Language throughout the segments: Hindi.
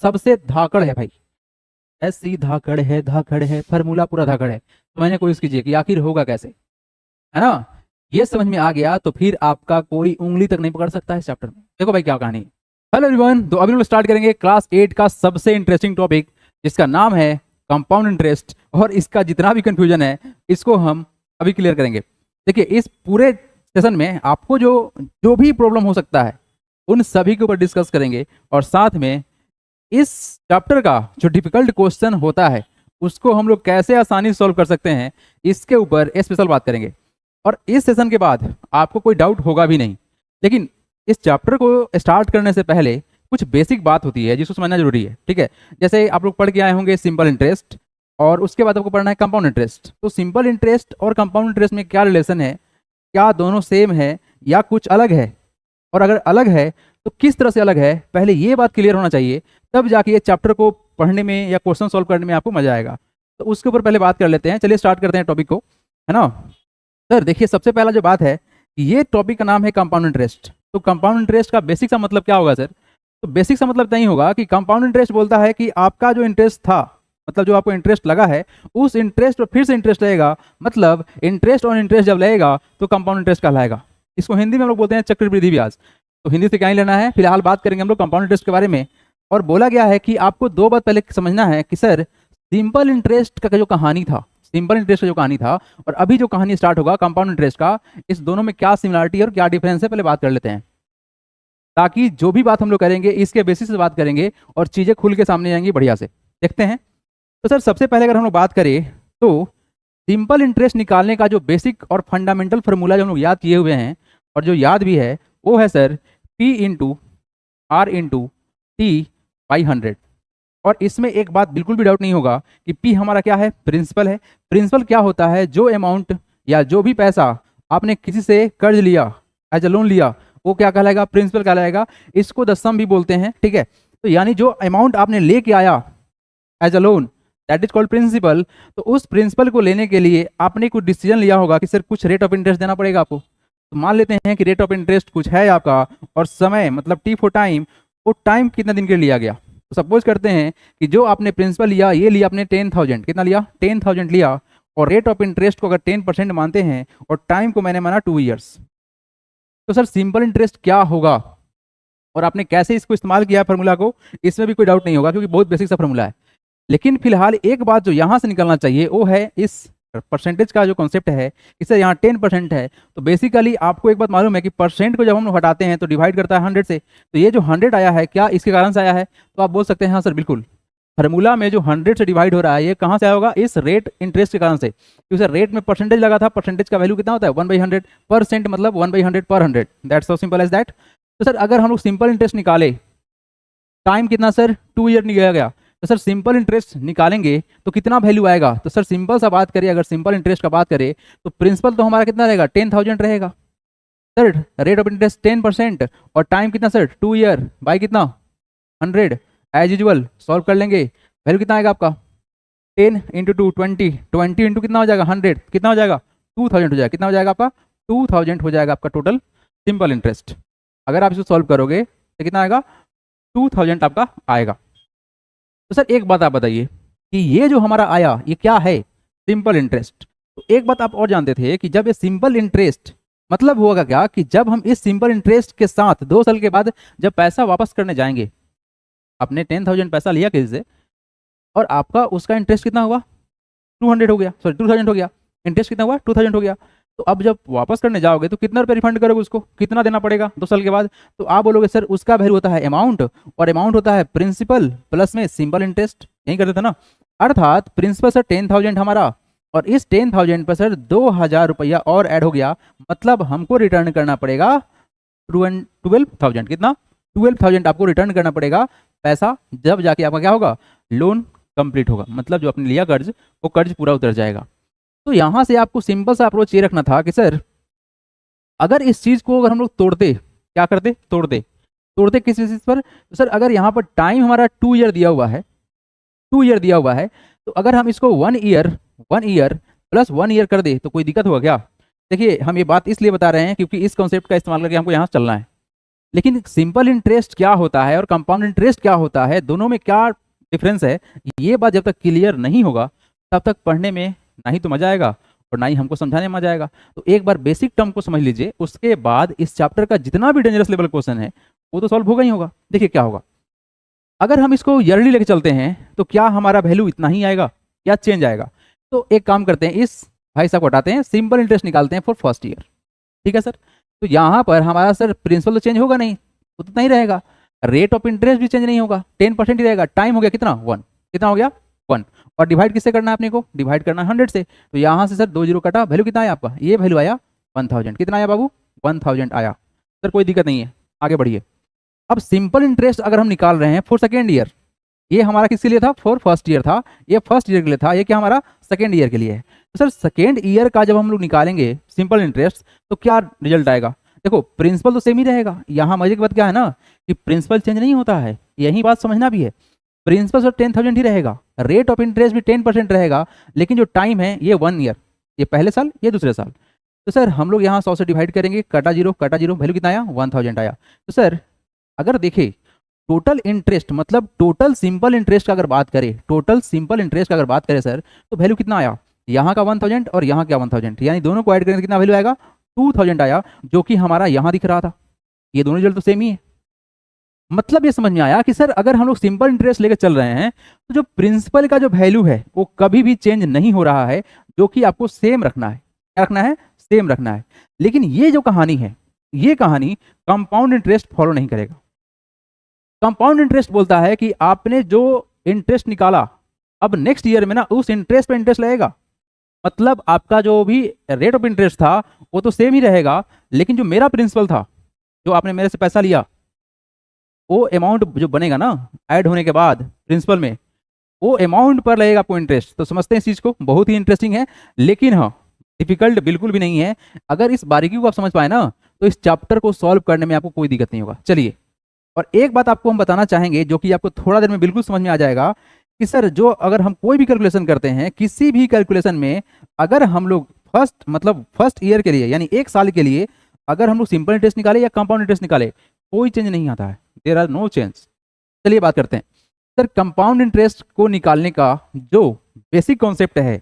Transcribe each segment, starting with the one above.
सबसे धाकड़ है भाई। ऐसी धाकड़ है, फार्मूला पूरा धाकड़ है। तो मैंने कोशिश कीजिए कि आखिर होगा कैसे, है ना। ये समझ में आ गया तो फिर आपका कोई उंगली तक नहीं पकड़ सकता है इस चैप्टर में। देखो भाई क्या कहानी है। हेलो एवरीवन, तो अभी हम स्टार्ट करेंगे क्लास 8 का सबसे इंटरेस्टिंग टॉपिक, जिसका नाम है कंपाउंड इंटरेस्ट। और इसका जितना भी कंफ्यूजन है इसको हम अभी क्लियर करेंगे। देखिए, इस पूरे सेशन में आपको जो जो भी प्रॉब्लम हो सकता है उन सभी के ऊपर डिस्कस करेंगे, और साथ में इस चैप्टर का जो डिफिकल्ट क्वेश्चन होता है उसको हम लोग कैसे आसानी से सॉल्व कर सकते हैं, इसके ऊपर स्पेशल बात करेंगे। और इस सेशन के बाद आपको कोई डाउट होगा भी नहीं। लेकिन इस चैप्टर को स्टार्ट करने से पहले कुछ बेसिक बात होती है जिसको समझना जरूरी है, ठीक है। जैसे आप लोग पढ़ के आए होंगे सिंपल इंटरेस्ट, और उसके बाद आपको पढ़ना है कंपाउंड इंटरेस्ट। तो सिंपल इंटरेस्ट और कंपाउंड इंटरेस्ट में क्या रिलेशन है, क्या दोनों सेम है या कुछ अलग है, और अगर अलग है तो किस तरह से अलग है, पहले ये बात क्लियर होना चाहिए। तब जाके ये चैप्टर को पढ़ने में या क्वेश्चन सॉल्व करने में आपको मजा आएगा। तो उसके ऊपर पहले बात कर लेते हैं। चलिए स्टार्ट करते हैं टॉपिक को, है ना। सर देखिए, सबसे पहला जो बात है कि ये टॉपिक का नाम है कंपाउंड इंटरेस्ट। तो कंपाउंड इंटरेस्ट का बेसिक सा मतलब क्या होगा सर? तो बेसिक सा मतलब नहीं होगा कि कंपाउंड इंटरेस्ट बोलता है कि आपका जो इंटरेस्ट था, मतलब जो आपको इंटरेस्ट लगा है, उस इंटरेस्ट पर फिर से इंटरेस्ट लगेगा। मतलब इंटरेस्ट ऑन इंटरेस्ट जब लगेगा तो कंपाउंड इंटरेस्ट कहलाएगा। इसको हिंदी में हम लोग बोलते हैं चक्रवृद्धि ब्याज। तो हिंदी से क्या ही लेना है, फिलहाल बात करेंगे हम लोग कंपाउंड इंटरेस्ट के बारे में। और बोला गया है कि आपको दो बात पहले समझना है कि सर सिंपल इंटरेस्ट का जो कहानी था, सिंपल इंटरेस्ट का जो कहानी था, और अभी जो कहानी स्टार्ट होगा कंपाउंड इंटरेस्ट का, इस दोनों में क्या सिमिलरिटी और क्या डिफरेंस है पहले बात कर लेते हैं, ताकि जो भी बात हम लोग करेंगे इसके बेसिस से बात करेंगे और चीजें खुल के सामने आएंगी बढ़िया से। देखते हैं। तो सर सबसे पहले अगर हम लोग बात करें तो सिंपल इंटरेस्ट निकालने का जो बेसिक और फंडामेंटल फार्मूला जो हम लोग याद किए हुए हैं और जो याद भी है वो है sir P into R into T by 100। और इसमें एक बात बिल्कुल भी डाउट नहीं होगा कि P हमारा क्या है, प्रिंसिपल है। प्रिंसिपल क्या होता है, जो अमाउंट या जो भी पैसा आपने किसी से कर्ज लिया, एज अ लोन लिया, वो क्या कहलाएगा, प्रिंसिपल कहलाएगा। इसको द सम भी बोलते हैं, ठीक है। तो यानी जो अमाउंट आपने लेके आया as a loan, that is called principal. तो उस प्रिंसिपल को लेने के लिए आपने कुछ डिसीजन लिया होगा कि सर कुछ रेट ऑफ इंटरेस्ट देना पड़ेगा आपको। तो मान लेते हैं कि रेट ऑफ इंटरेस्ट कुछ है आपका, और समय मतलब टी फॉर टाइम, वो टाइम कितना दिन के लिए लिया गया। तो सपोज करते हैं कि जो आपने प्रिंसिपल लिया, ये लिया आपने 10,000, कितना लिया, 10,000 लिया, और रेट ऑफ इंटरेस्ट को अगर 10% मानते हैं और टाइम को मैंने माना 2 ईयर्स, तो सर सिंपल इंटरेस्ट क्या होगा और आपने कैसे इसको इस्तेमाल किया फार्मूला को, इसमें भी कोई डाउट नहीं होगा क्योंकि बहुत बेसिक सा फार्मूला है। लेकिन फिलहाल एक बात जो यहाँ से निकलना चाहिए वो है इस परसेंटेज का जो कॉन्सेप्ट है, इससे यहाँ 10% है। तो बेसिकली आपको एक बात मालूम है कि परसेंट को जब हम हटाते हैं तो डिवाइड करता है 100 से। तो ये जो 100 आया है, क्या इसके कारण से आया है? तो आप बोल सकते हैं हाँ सर बिल्कुल, फार्मूला में जो 100 से डिवाइड हो रहा है ये कहाँ से आया होगा, इस रेट इंटरेस्ट के कारण से। क्योंकि सर रेट में परसेंटेज लगा था, परसेंटेज का वैल्यू कितना होता है 1/100, परसेंट मतलब 1/100 पर 100, that's so simple as that. तो सर अगर हम लोग सिंपल इंटरेस्ट निकाले, टाइम कितना सर 2 ईयर निकल गया, तो सर सिंपल इंटरेस्ट निकालेंगे तो कितना वैल्यू आएगा। तो सर सिंपल सा बात करें, अगर सिंपल इंटरेस्ट का बात करें तो प्रिंसिपल तो हमारा कितना रहेगा, 10,000 रहेगा सर, रेट ऑफ इंटरेस्ट 10%, और टाइम कितना सर 2 ईयर, बाई कितना 100। एज यूजुअल सॉल्व कर लेंगे, वैल्यू कितना आएगा आपका 10 इंटू 2 20, 20 इंटू कितना हो जाएगा 100, कितना हो जाएगा 2,000 हो जाएगा, कितना हो जाएगा आपका 2,000 हो जाएगा आपका टोटल सिंपल इंटरेस्ट। अगर आप इसको सॉल्व करोगे तो कितना आएगा 2,000 आपका आएगा। तो सर एक बात आप बताइए कि ये जो हमारा आया ये क्या है, सिंपल इंटरेस्ट। तो एक बात आप और जानते थे कि जब ये सिंपल इंटरेस्ट, मतलब होगा क्या कि जब हम इस सिंपल इंटरेस्ट के साथ 2 साल के बाद जब पैसा वापस करने जाएंगे, आपने 10,000 पैसा लिया किसी से और आपका उसका इंटरेस्ट कितना हुआ 200 हो गया, सॉरी 2,000 हो गया, इंटरेस्ट कितना हुआ 2,000 हो गया। तो अब जब वापस करने जाओगे तो कितना रुपये रिफंड करोगे, उसको कितना देना पड़ेगा 2 साल के बाद। तो आप बोलोगे सर उसका वैल्यू होता है अमाउंट, और अमाउंट होता है प्रिंसिपल प्लस में सिंपल इंटरेस्ट, यही करते थे ना। अर्थात प्रिंसिपल सर 10,000 हमारा, और इस 10,000 पर सर 2,000 रुपया और ऐड हो गया, मतलब हमको रिटर्न करना पड़ेगा 12,000, कितना 12,000 आपको रिटर्न करना पड़ेगा पैसा, जब जाके आपका क्या होगा, लोन कंप्लीट होगा, मतलब जो आपने लिया कर्ज वो कर्ज पूरा उतर जाएगा। तो यहां से आपको सिंपल सा अप्रोच ये रखना था कि सर अगर इस चीज को अगर हम लोग तोड़ते, क्या करते, तोड़ते किस चीज पर, तो सर अगर यहाँ पर टाइम हमारा 2 ईयर दिया हुआ है, 2 ईयर दिया हुआ है, तो अगर हम इसको 1 ईयर प्लस 1 ईयर कर दे तो कोई दिक्कत होगा क्या? देखिए हम ये बात इसलिए बता रहे हैं क्योंकि इस कॉन्सेप्ट का इस्तेमाल करके हमको यहाँ चलना है। लेकिन सिंपल इंटरेस्ट क्या होता है और कंपाउंड इंटरेस्ट क्या होता है, दोनों में क्या डिफरेंस है, ये बात जब तक क्लियर नहीं होगा तब तक पढ़ने में ना ही तो मजा आएगा और ना ही हमको समझाने में मजा आएगा। तो एक बार बेसिक टर्म को समझ लीजिए, उसके बाद इस चैप्टर का जितना भी डेंजरस लेवल क्वेश्चन है वो तो सॉल्व होगा ही होगा। देखिए क्या होगा, अगर हम इसको ईयरली लेके चलते हैं तो क्या हमारा वैल्यू इतना ही आएगा या चेंज आएगा? तो एक काम करते हैं, इस भाई साहब को हटाते हैं, सिंपल इंटरेस्ट निकालते हैं फॉर फर्स्ट ईयर। ठीक है सर, तो यहाँ पर हमारा सर प्रिंसिपल तो चेंज होगा नहीं, उतना ही रहेगा, रेट ऑफ इंटरेस्ट भी चेंज नहीं होगा, 10% ही रहेगा, टाइम हो गया कितना 1, कितना हो गया 1, और डिवाइड किससे करना है अपने को, डिवाइड करना है 100 से। तो यहाँ से सर 2 जीरो कटा, वैल्यू कितना आया आपका, ये वैल्यू आया 1000। कितना आया बाबू, 1000 आया। सर कोई दिक्कत नहीं है, आगे बढ़िए। अब सिंपल इंटरेस्ट अगर हम निकाल रहे हैं फॉर सेकेंड ईयर, ये हमारा किसके लिए था, फॉर फर्स्ट ईयर था, ये फर्स्ट ईयर के लिए था, ये क्या हमारा सेकेंड ईयर के लिए है। तो सर सेकेंड ईयर का जब हम लोग निकालेंगे सिंपल इंटरेस्ट तो क्या रिजल्ट आएगा? देखो प्रिंसिपल तो सेम ही रहेगा, यहाँ मजे की बात क्या है ना कि प्रिंसिपल चेंज नहीं होता है, यही बात समझना भी है। प्रिंसिपल सर 10,000 ही रहेगा, रेट ऑफ इंटरेस्ट भी 10% रहेगा, लेकिन जो टाइम है ये 1 ईयर, ये पहले साल ये दूसरे साल। तो सर हम लोग यहाँ 100 से डिवाइड करेंगे, कटा जीरो, वैल्यू कितना आया 1000 आया। तो सर अगर देखें टोटल इंटरेस्ट, मतलब टोटल सिंपल इंटरेस्ट का अगर बात करें, टोटल सिंपल इंटरेस्ट का अगर बात करें सर, तो वैल्यू कितना आया, यहाँ का 1000 और यहाँ का 1000, यानी दोनों को ऐड करेंगे कितना वैल्यू आएगा 2000 आया, जो कि हमारा यहाँ दिख रहा था। ये दोनों रिजल्ट तो सेम ही है। मतलब ये समझ में आया कि सर अगर हम लोग सिंपल इंटरेस्ट लेकर चल रहे हैं तो जो प्रिंसिपल का जो वैल्यू है वो कभी भी चेंज नहीं हो रहा है, जो कि आपको सेम रखना है। क्या रखना है, सेम रखना है। लेकिन ये जो कहानी है, ये कहानी कंपाउंड इंटरेस्ट फॉलो नहीं करेगा। कंपाउंड इंटरेस्ट बोलता है कि आपने जो इंटरेस्ट निकाला, अब नेक्स्ट ईयर में ना उस इंटरेस्ट पे इंटरेस्ट लगेगा। मतलब आपका जो भी रेट ऑफ इंटरेस्ट था वो तो सेम ही रहेगा, लेकिन जो मेरा प्रिंसिपल था, जो आपने मेरे से पैसा लिया, वो अमाउंट जो बनेगा ना ऐड होने के बाद प्रिंसिपल में, वो अमाउंट पर लगेगा आपको इंटरेस्ट। तो समझते हैं इस चीज़ को, बहुत ही इंटरेस्टिंग है, लेकिन हाँ डिफिकल्ट बिल्कुल भी नहीं है। अगर इस बारीकी को आप समझ पाए ना तो इस चैप्टर को सॉल्व करने में आपको कोई दिक्कत नहीं होगा। चलिए, और एक बात आपको हम बताना चाहेंगे जो कि आपको थोड़ा देर में बिल्कुल समझ में आ जाएगा कि सर जो अगर हम कोई भी कैलकुलेशन करते हैं, किसी भी कैलकुलेशन में अगर हम लोग फर्स्ट ईयर के लिए यानी एक साल के लिए अगर हम लोग सिंपल इंटरेस्ट निकाले या कंपाउंड इंटरेस्ट निकाले, कोई चेंज नहीं आता है, देयर आर नो चेंज। चलिए बात करते हैं सर कंपाउंड इंटरेस्ट को निकालने का जो बेसिक कॉन्सेप्ट है,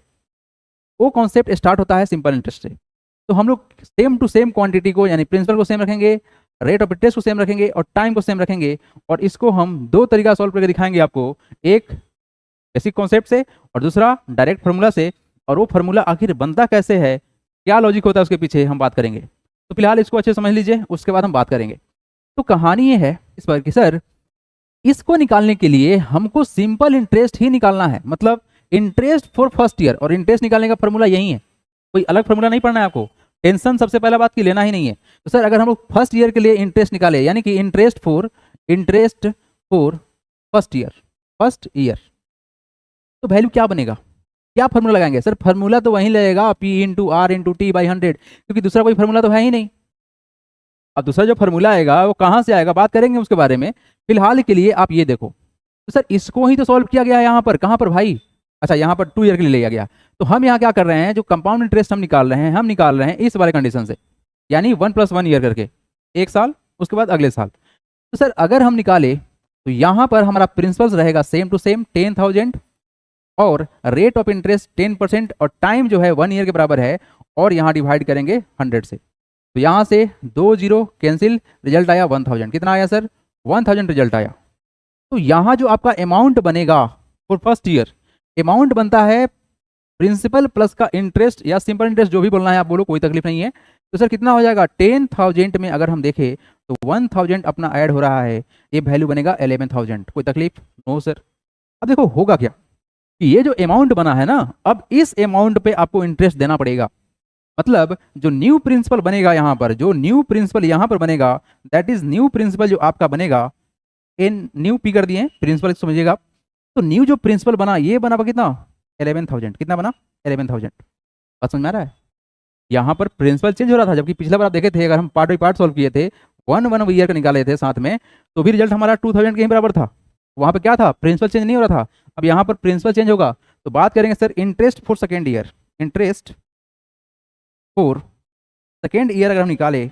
वो कॉन्सेप्ट स्टार्ट होता है सिंपल इंटरेस्ट से। तो हम लोग सेम टू सेम क्वांटिटी को यानी प्रिंसिपल को सेम रखेंगे, रेट ऑफ इंटरेस्ट को सेम रखेंगे और टाइम को सेम रखेंगे, और इसको हम दो तरीका सॉल्व करके दिखाएंगे आपको, एक बेसिक कॉन्सेप्ट से और दूसरा डायरेक्ट फार्मूला से। और वो फार्मूला आखिर बनता कैसे है, क्या लॉजिक होता है उसके पीछे, हम बात करेंगे। तो फिलहाल इसको अच्छे समझ लीजिए, उसके बाद हम बात करेंगे। तो कहानी ये है इस पर कि सर इसको निकालने के लिए हमको सिंपल इंटरेस्ट ही निकालना है, मतलब इंटरेस्ट फॉर फर्स्ट ईयर, और इंटरेस्ट निकालने का फार्मूला यही है, कोई अलग फार्मूला नहीं पढ़ना है आपको, टेंशन सबसे पहला बात की लेना ही नहीं है। तो सर अगर हम लोग फर्स्ट ईयर के लिए इंटरेस्ट निकाले, यानी कि इंटरेस्ट फॉर फर्स्ट ईयर, तो वैल्यू क्या बनेगा, क्या फार्मूला लगाएंगे? सर फार्मूला तो वही लगेगा P into R into T by 100, क्योंकि दूसरा कोई फार्मूला तो है ही नहीं। अब दूसरा जो फार्मूला आएगा वो कहाँ से आएगा, बात करेंगे उसके बारे में। फिलहाल के लिए आप ये देखो, तो सर इसको ही तो सॉल्व किया गया है यहाँ पर, कहाँ पर भाई, अच्छा यहाँ पर 2 ईयर के लिए लिया गया। तो हम यहाँ क्या कर रहे हैं, जो कंपाउंड इंटरेस्ट हम निकाल रहे हैं, हम निकाल रहे हैं इस वाले कंडीशन से, यानी 1 + 1 ईयर करके, एक साल उसके बाद अगले साल। तो सर अगर हम निकाले तो यहाँ पर हमारा प्रिंसिपल रहेगा सेम टू सेम 10,000, और रेट ऑफ इंटरेस्ट 10%, और टाइम जो है 1 ईयर के बराबर है, और यहाँ डिवाइड करेंगे 100 से। तो यहाँ से 2 जीरो कैंसिल, रिजल्ट आया 1000। कितना आया सर, 1000 रिजल्ट आया। तो यहाँ जो आपका अमाउंट बनेगा फॉर फर्स्ट ईयर, अमाउंट बनता है प्रिंसिपल प्लस का इंटरेस्ट, या सिंपल इंटरेस्ट जो भी बोलना है आप बोलो, कोई तकलीफ नहीं है। तो सर कितना हो जाएगा, 10,000 में अगर हम देखें तो 1000 अपना ऐड हो रहा है, ये वैल्यू बनेगा 11,000। कोई तकलीफ नो सर। अब देखो होगा क्या कि ये जो अमाउंट बना है ना, अब इस अमाउंट पे आपको इंटरेस्ट देना पड़ेगा। मतलब जो न्यू प्रिंसिपल बनेगा यहाँ पर, जो न्यू प्रिंसिपल यहाँ पर बनेगा, दैट इज न्यू प्रिंसिपल जो आपका बनेगा, इन न्यू पी कर दिए प्रिंसिपल समझिएगा। तो न्यू जो प्रिंसिपल बना, ये बना कितना 11,000, कितना बना 11,000। बात समझ में आ रहा है, यहाँ पर प्रिंसिपल चेंज हो रहा था, जबकि पिछला बार आप देखे थे, अगर हम पार्ट बाई पार्ट सॉल्व किए थे, 1 ईयर का निकाले थे साथ में, तो भी रिजल्ट हमारा 2000 के ही बराबर था। वहाँ पे क्या था, प्रिंसिपल चेंज नहीं हो रहा था। अब यहाँ पर प्रिंसिपल चेंज होगा, तो बात करेंगे sir interest for second year, interest for second year अगर हम निकाले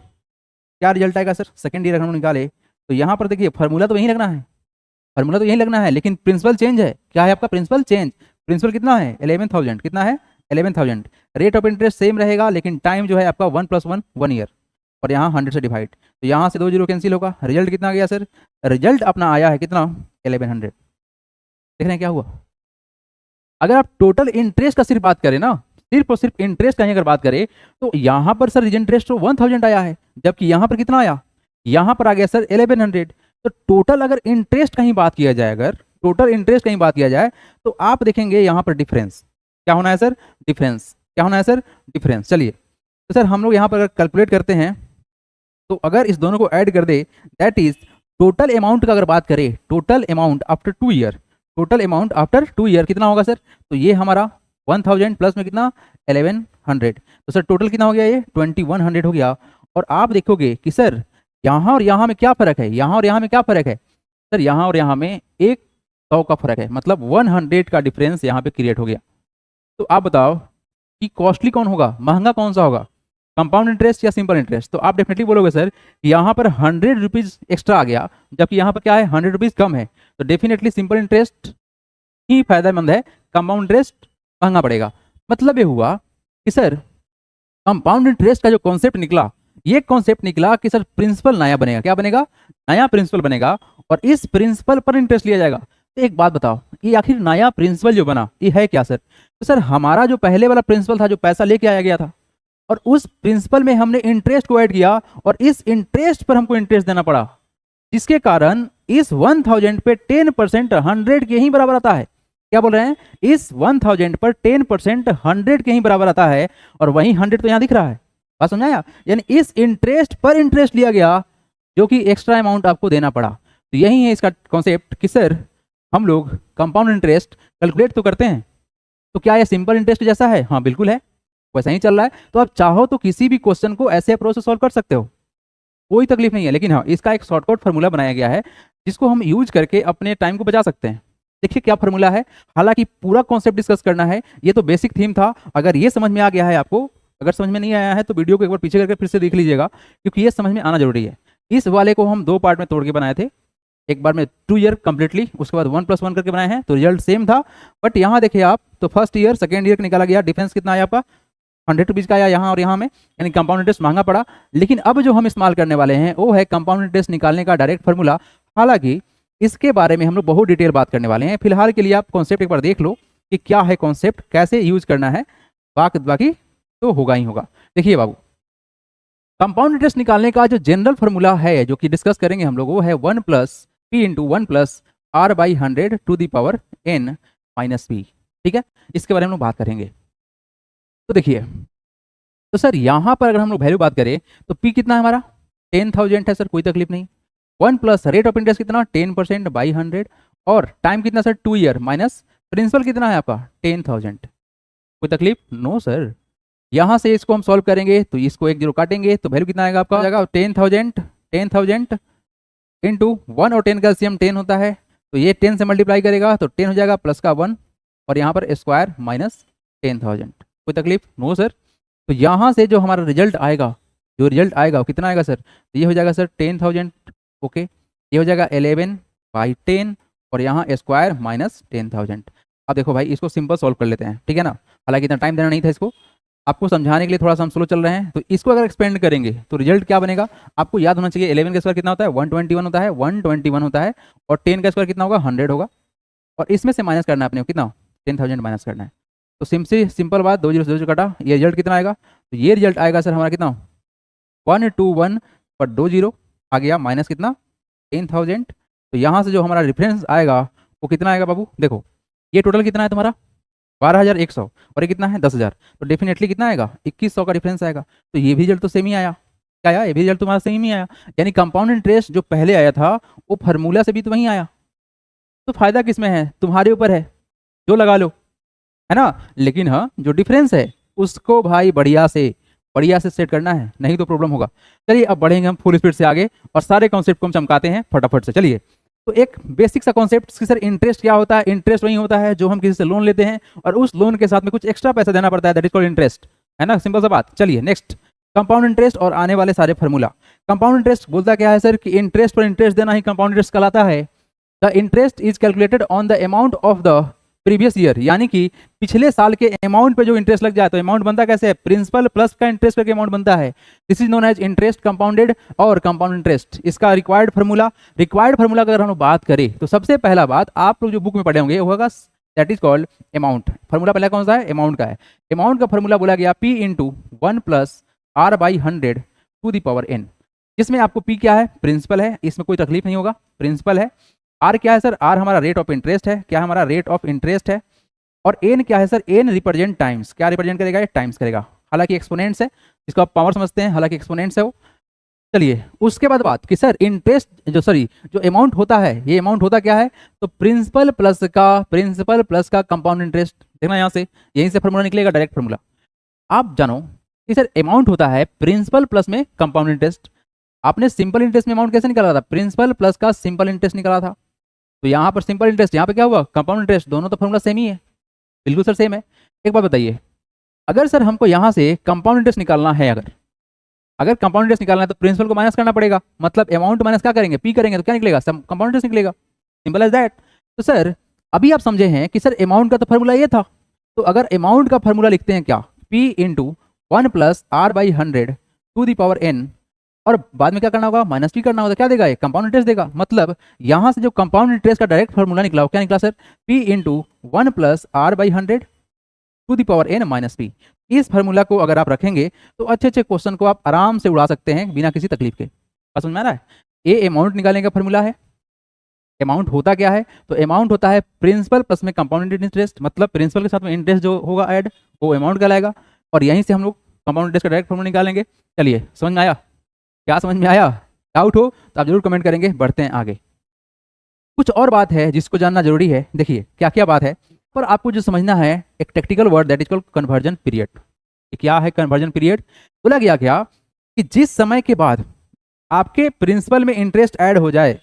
क्या रिजल्ट आएगा सर, सेकेंड ईयर अगर हम निकाले तो यहाँ पर देखिए फार्मूला तो यही लगना है, फार्मूला तो यही लगना है, लेकिन प्रिंसिपल चेंज है। क्या है आपका प्रिंसिपल चेंज? प्रिंसिपल कितना है 11,000, कितना है 11,000। रेट ऑफ इंटरेस्ट सेम रहेगा, लेकिन टाइम जो है आपका 1 + 1 1 ईयर, और यहाँ 100 से डिवाइड, तो यहाँ से 2 जीरो कैंसिल होगा। रिजल्ट कितना गया सर? रिजल्ट अपना आया है कितना 1100। देख रहे हैं क्या हुआ? अगर आप टोटल इंटरेस्ट का सिर्फ बात करें ना, सिर्फ और सिर्फ इंटरेस्ट का ही अगर बात करें तो यहाँ पर सर इंटरेस्ट तो 1000 आया है, जबकि यहाँ पर कितना आया, यहाँ पर आ गया सर 1100। तो टोटल अगर इंटरेस्ट का ही बात किया जाए, अगर टोटल इंटरेस्ट का ही बात किया जाए तो आप देखेंगे यहाँ पर डिफरेंस क्या होना है सर, डिफरेंस क्या होना है सर, डिफरेंस। चलिए तो सर हम लोग यहाँ पर अगर कैलकुलेट करते हैं तो अगर इस दोनों को ऐड कर दे, दैट इज टोटल अमाउंट का अगर बात करें, total amount after 2 year, total amount after 2 year कितना होगा सर? तो ये हमारा 1000 प्लस में कितना 1100, तो सर टोटल कितना हो गया, ये 2100 हो गया। और आप देखोगे कि सर यहाँ और यहाँ में क्या फ़र्क है, यहाँ और यहाँ में क्या फ़र्क है सर, यहाँ और यहाँ में 100 का फ़र्क है, मतलब 100 का डिफरेंस यहाँ पे क्रिएट हो गया। तो आप बताओ कि कॉस्टली कौन होगा, महंगा कौन सा होगा, कंपाउंड इंटरेस्ट या सिंपल इंटरेस्ट? तो आप डेफिनेटली बोलोगे सर यहाँ पर 100 रुपीज़ एक्स्ट्रा आ गया, जबकि यहाँ पर क्या है 100 रुपीज़ कम है, तो डेफिनेटली सिंपल इंटरेस्ट ही फायदेमंद है, कंपाउंड इंटरेस्ट महंगा पड़ेगा। मतलब ये हुआ कि सर कंपाउंड इंटरेस्ट का जो कॉन्सेप्ट निकला, ये कॉन्सेप्ट निकला कि सर प्रिंसिपल नया बनेगा, क्या बनेगा, नया प्रिंसिपल बनेगा, और इस प्रिंसिपल पर इंटरेस्ट लिया जाएगा। तो एक बात बताओ, ये आखिर नया प्रिंसिपल जो बना ये है क्या सर? तो सर हमारा जो पहले वाला प्रिंसिपल था, जो पैसा लेके आया गया था, और उस प्रिंसिपल में हमने इंटरेस्ट को ऐड किया, और इस इंटरेस्ट पर हमको इंटरेस्ट देना पड़ा, जिसके कारण इस 1000 पे 10% 100 के ही बराबर आता है। क्या बोल रहे हैं, इस 1000 पर 10% 100 के ही बराबर आता है, और वही 100 तो यहाँ दिख रहा है, बात समझाया? यानी इस इंटरेस्ट पर इंटरेस्ट लिया गया, जो कि एक्स्ट्रा अमाउंट आपको देना पड़ा। तो यही है इसका कॉन्सेप्ट कि सर हम लोग कंपाउंड इंटरेस्ट कैलकुलेट तो करते हैं, तो क्या यह सिंपल इंटरेस्ट जैसा है? हाँ बिल्कुल है, वैसा ही चल रहा है। तो आप चाहो तो किसी भी क्वेश्चन को ऐसे अप्रोच से सॉल्व कर सकते हो, कोई तकलीफ नहीं है। लेकिन हाँ, इसका एक शॉर्टकट फार्मूला बनाया गया है, जिसको हम यूज करके अपने टाइम को बचा सकते हैं। देखिए क्या फार्मूला है, हालांकि पूरा कॉन्सेप्ट डिस्कस करना है, ये तो बेसिक थीम था। अगर ये समझ में आ गया है आपको, अगर समझ में नहीं आया है तो वीडियो को एक बार पीछे करके फिर से देख लीजिएगा, क्योंकि ये समझ में आना जरूरी है। इस वाले को हम 2 पार्ट में तोड़ के बनाए थे, एक बार में 2 ईयर कंप्लीटली, उसके बाद 1 + 1 करके बनाए हैं, तो रिजल्ट सेम था। बट यहाँ देखिए आप, तो फर्स्ट ईयर सेकेंड ईयर निकाला गया, डिफरेंस कितना आया आपका 100 रुपीज़ का आया यहाँ और यहाँ में, यानी कंपाउंड इंटरेस्ट महंगा पड़ा। लेकिन अब जो हम इस्तेमाल करने वाले हैं वो है कंपाउंड इंटरेस्ट निकालने का डायरेक्ट फार्मूला। हालांकि इसके बारे में हम लोग बहुत डिटेल बात करने वाले हैं, फिलहाल के लिए आप कॉन्सेप्ट एक बार देख लो कि क्या है कॉन्सेप्ट, कैसे यूज करना है, बाकी तो होगा ही होगा। देखिए बाबू, कंपाउंड इंटरेस्ट निकालने का जो जनरल फार्मूला है, जो कि डिस्कस करेंगे हम लोग, वो है 1 + p × 1 + r/100 to the power n - p। ठीक है, इसके बारे में हम लोग बात करेंगे। तो देखिए, तो सर यहाँ पर अगर हम लोग वैल्यू बात करें तो p कितना है हमारा 10,000 है सर, कोई तकलीफ नहीं। 1 + रेट ऑफ इंटरेस्ट कितना 10% / 100, और टाइम कितना सर 2 ईयर, माइनस प्रिंसिपल कितना है आपका 10,000, कोई तकलीफ नो सर। यहाँ से इसको हम सॉल्व करेंगे तो इसको 1 0 काटेंगे तो वैल्यू कितना आएगा आपका, जाएगा 10,000 इंटू 1, और 10 का एलसीएम 10 होता है, तो ये 10 से मल्टीप्लाई करेगा तो 10 हो जाएगा, प्लस का 1, और यहाँ पर स्क्वायर माइनस 10,000, कोई तकलीफ नो सर। तो यहाँ से जो हमारा रिजल्ट आएगा, जो रिजल्ट आएगा वो कितना आएगा सर, तो ये हो जाएगा सर 10,000, ओके, ये हो जाएगा 11/10, और यहाँ स्क्वायर माइनस 10,000। अब देखो भाई, इसको सिंपल सॉल्व कर लेते हैं, ठीक है ना, हालांकि इतना टाइम देना नहीं था इसको, आपको समझाने के लिए थोड़ा सा हम स्लो चल रहे हैं। तो इसको अगर एक्सपेंड करेंगे तो रिजल्ट क्या बनेगा, आपको याद होना चाहिए 11 का स्क्वायर कितना होता है 121 होता है, 121 होता है, और 10 का स्क्वायर कितना होगा 100 होगा, और इसमें से माइनस करना है अपने को, कितना 10,000 माइनस करना है। तो सिंपल बात, 2 0 से कटा, ये रिजल्ट कितना आएगा, तो ये रिजल्ट आएगा सर हमारा कितना 121 पर 2 0 आ गया, माइनस कितना 10,000। तो यहाँ से जो हमारा रेफरेंस आएगा वो कितना आएगा बाबू, देखो ये टोटल कितना है तुम्हारा 12,100, और ये कितना है 10,000, तो डेफिनेटली कितना आएगा 2100 का डिफरेंस आएगा। तो ये भी रिजल्ट तो सेम ही आया, क्या आया, ये भी रिजल्ट तुम्हारा सेम ही आया, यानी कंपाउंड इंटरेस्ट जो पहले आया था वो फार्मूला से भी तो वहीं आया। तो फायदा किसमें है, तुम्हारे ऊपर है, जो लगा लो, है ना। लेकिन हाँ, जो डिफरेंस है उसको भाई बढ़िया से सेट करना है, नहीं तो प्रॉब्लम होगा। चलिए अब बढ़ेंगे हम फुल स्पीड से आगे, और सारे कॉन्सेप्ट को हम चमकाते हैं फटाफट से। चलिए, तो एक बेसिक सा कॉन्सेप्ट कि सर इंटरेस्ट क्या होता है, इंटरेस्ट वही होता है जो हम किसी से लोन लेते हैं और उस लोन के साथ में कुछ एक्स्ट्रा पैसा देना पड़ता है, दैट इज कॉल्ड इंटरेस्ट, है ना, सिंपल सा बात। चलिए नेक्स्ट, कंपाउंड इंटरेस्ट और आने वाले सारे फार्मूला। कंपाउंड इंटरेस्ट बोलता क्या है सर कि इंटरेस्ट पर इंटरेस्ट देना ही कंपाउंड इंटरेस्ट कहलाता है। The interest is calculated on the amount of the previous year, यानी कि पिछले साल के अमाउंट पे जो इंटरेस्ट लग जाए तो अमाउंट बनता कैसे है, प्रिंसिपल प्लस का इंटरेस्ट करके अमाउंट बनता है। This is known as interest compounded और कंपाउंड इंटरेस्ट। इसका रिक्वायर्ड फार्मूला अगर हम लोग बात करें तो सबसे पहला बात आप लोग जो बुक में पढ़े होंगे वो होगा that is called amount. Formula पहला कौन सा है, अमाउंट का है। अमाउंट का फार्मूला बोला गया P into 1 plus R by 100 to the power n, जिसमें आपको P क्या है, प्रिंसिपल है, इसमें कोई तकलीफ नहीं होगा, प्रिंसिपल है। R क्या है सर, R हमारा रेट ऑफ इंटरेस्ट है, क्या हमारा रेट ऑफ इंटरेस्ट है। और n क्या है सर, n रिप्रेजेंट टाइम्स, क्या रिप्रेजेंट करेगा, टाइम्स करेगा, हालांकि एक्सपोनेंट्स है, इसको आप पावर समझते हैं, हालांकि एक्सपोनेंट्स है वो। चलिए उसके बाद बात कि सर इंटरेस्ट जो अमाउंट होता है, ये अमाउंट होता क्या है, तो प्रिंसिपल प्लस का कंपाउंड इंटरेस्ट। देखना यहाँ से, यहीं से फार्मूला निकलेगा, डायरेक्ट फार्मूला। आप जानो कि सर अमाउंट होता है प्रिंसिपल प्लस में कंपाउंड इंटरेस्ट। आपने सिंपल इंटरेस्ट में अमाउंट कैसे निकाला था, प्रिंसिपल प्लस का सिंपल इंटरेस्ट निकाला था। तो यहाँ पर सिंपल इंटरेस्ट, यहाँ पे क्या हुआ, कंपाउंड इंटरेस्ट, दोनों तो फार्मूला सेम ही है, बिल्कुल सर सेम है। एक बात बताइए, अगर सर हमको यहाँ से कंपाउंड इंटरेस्ट निकालना है, अगर कंपाउंड इंटरेस्ट निकालना है तो प्रिंसिपल को माइनस करना पड़ेगा, मतलब अमाउंट माइनस क्या करेंगे, पी करेंगे, तो क्या निकलेगा, कंपाउंड इंटरेस्ट निकलेगा, सिंपल एज दैट। तो सर अभी आप समझे हैं कि सर अमाउंट का तो फार्मूला ये था, तो अगर अमाउंट का फार्मूला लिखते हैं क्या, P into 1 plus R by 100 to the power n, और बाद में क्या करना होगा, माइनस P करना होगा, क्या देगा, कंपाउंड इंटरेस्ट देगा। मतलब यहाँ से जो कंपाउंड इंटरेस्ट का डायरेक्ट फार्मूला निकला हो, क्या निकला sir, P into 1 plus R by 100 to the power n minus P। इस फार्मूला को अगर आप रखेंगे तो अच्छे अच्छे क्वेश्चन को आप आराम से उड़ा सकते हैं बिना किसी तकलीफ के। बात समझ में आ रहा है। ये अमाउंट निकालने का फार्मूला है। अमाउंट होता क्या है, तो अमाउंट होता है प्रिंसिपल प्लस में कंपाउंडेड इंटरेस्ट, मतलब प्रिंसिपल के साथ में इंटरेस्ट जो होगा ऐड, वो अमाउंट कहलाएगा। और यहीं से हम लोग कंपाउंड इंटरेस्ट का डायरेक्ट फार्मूला निकालेंगे। चलिए समझ में आया, क्या समझ में आया, डाउट हो तो आप जरूर कमेंट करेंगे। बढ़ते हैं आगे। कुछ और बात है जिसको जानना जरूरी है। देखिए क्या क्या बात है, पर आपको जो समझना है एक technical word that is called conversion period. क्या है कन्वर्जन पीरियड, बोला गया क्या कि जिस समय के बाद आपके प्रिंसिपल में इंटरेस्ट ऐड हो जाए,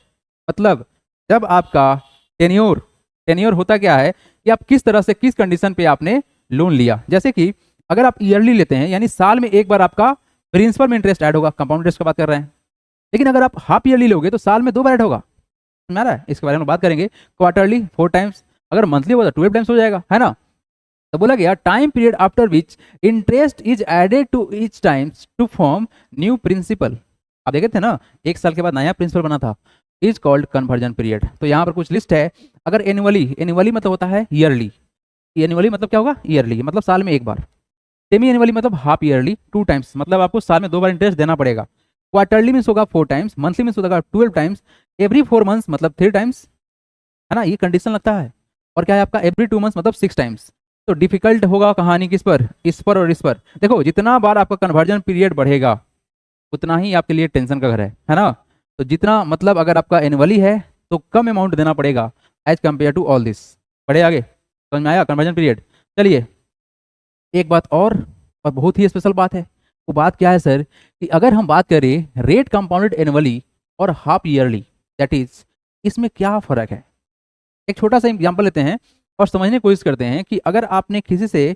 मतलब जब आपका टेन्योर होता क्या है कि आप किस तरह से किस कंडीशन पे आपने लोन लिया। जैसे कि अगर आप ईयरली लेते हैं, यानी साल में एक बार आपका प्रिंसिपल में इंटरेस्ट ऐड होगा, कंपाउंड इंटरेस्ट की बात कर रहे हैं। लेकिन अगर आप हाफ ईयरली लोगे तो साल में 2 बार ऐड होगा, समझ आ रहा है। इसके बारे में बात करेंगे। क्वार्टरली 4 टाइम्स, अगर मंथली होगा तो 12 टाइम्स हो जाएगा, है ना। तो बोला गया time period after which interest is added to each times to form new principal. आप देखे थे ना, एक साल के बाद नया प्रिंसिपल बना था, इज कॉल्ड कन्वर्जन पीरियड। तो यहाँ पर कुछ लिस्ट है। अगर एनुअली मतलब होता है ईयरली, एनुअली मतलब क्या होगा, ईयरली मतलब साल में एक बार। सेमी एनुअली मतलब हाफ ईयरली 2 टाइम्स, मतलब आपको साल में 2 बार इंटरेस्ट देना पड़ेगा। क्वार्टरली मीन्स होगा 4 टाइम्स, मंथली मीन्स होगा 12 टाइम्स, एवरी 4 मंथ्स मतलब 3 टाइम्स, है ना, ये कंडीशन लगता है। और क्या है आपका एवरी 2 मंथ्स मतलब 6 टाइम्स। तो डिफिकल्ट होगा कहानी किस पर, इस पर और इस पर। देखो जितना बार आपका कन्वर्जन पीरियड बढ़ेगा उतना ही आपके लिए टेंशन का घर है ना। तो जितना मतलब अगर आपका एनुअली है तो कम अमाउंट देना पड़ेगा as compare to all this. बढ़े आगे, समझ में आया कन्वर्जन पीरियड। चलिए एक बात और बहुत ही स्पेशल बात है। वो बात क्या है सर कि अगर हम बात करें रेट कंपाउंडेड एनुअली और हाफ ईयरली, दैट इज इसमें क्या फ़र्क है। एक छोटा सा एग्जांपल लेते हैं और समझने की कोशिश करते हैं कि अगर आपने किसी से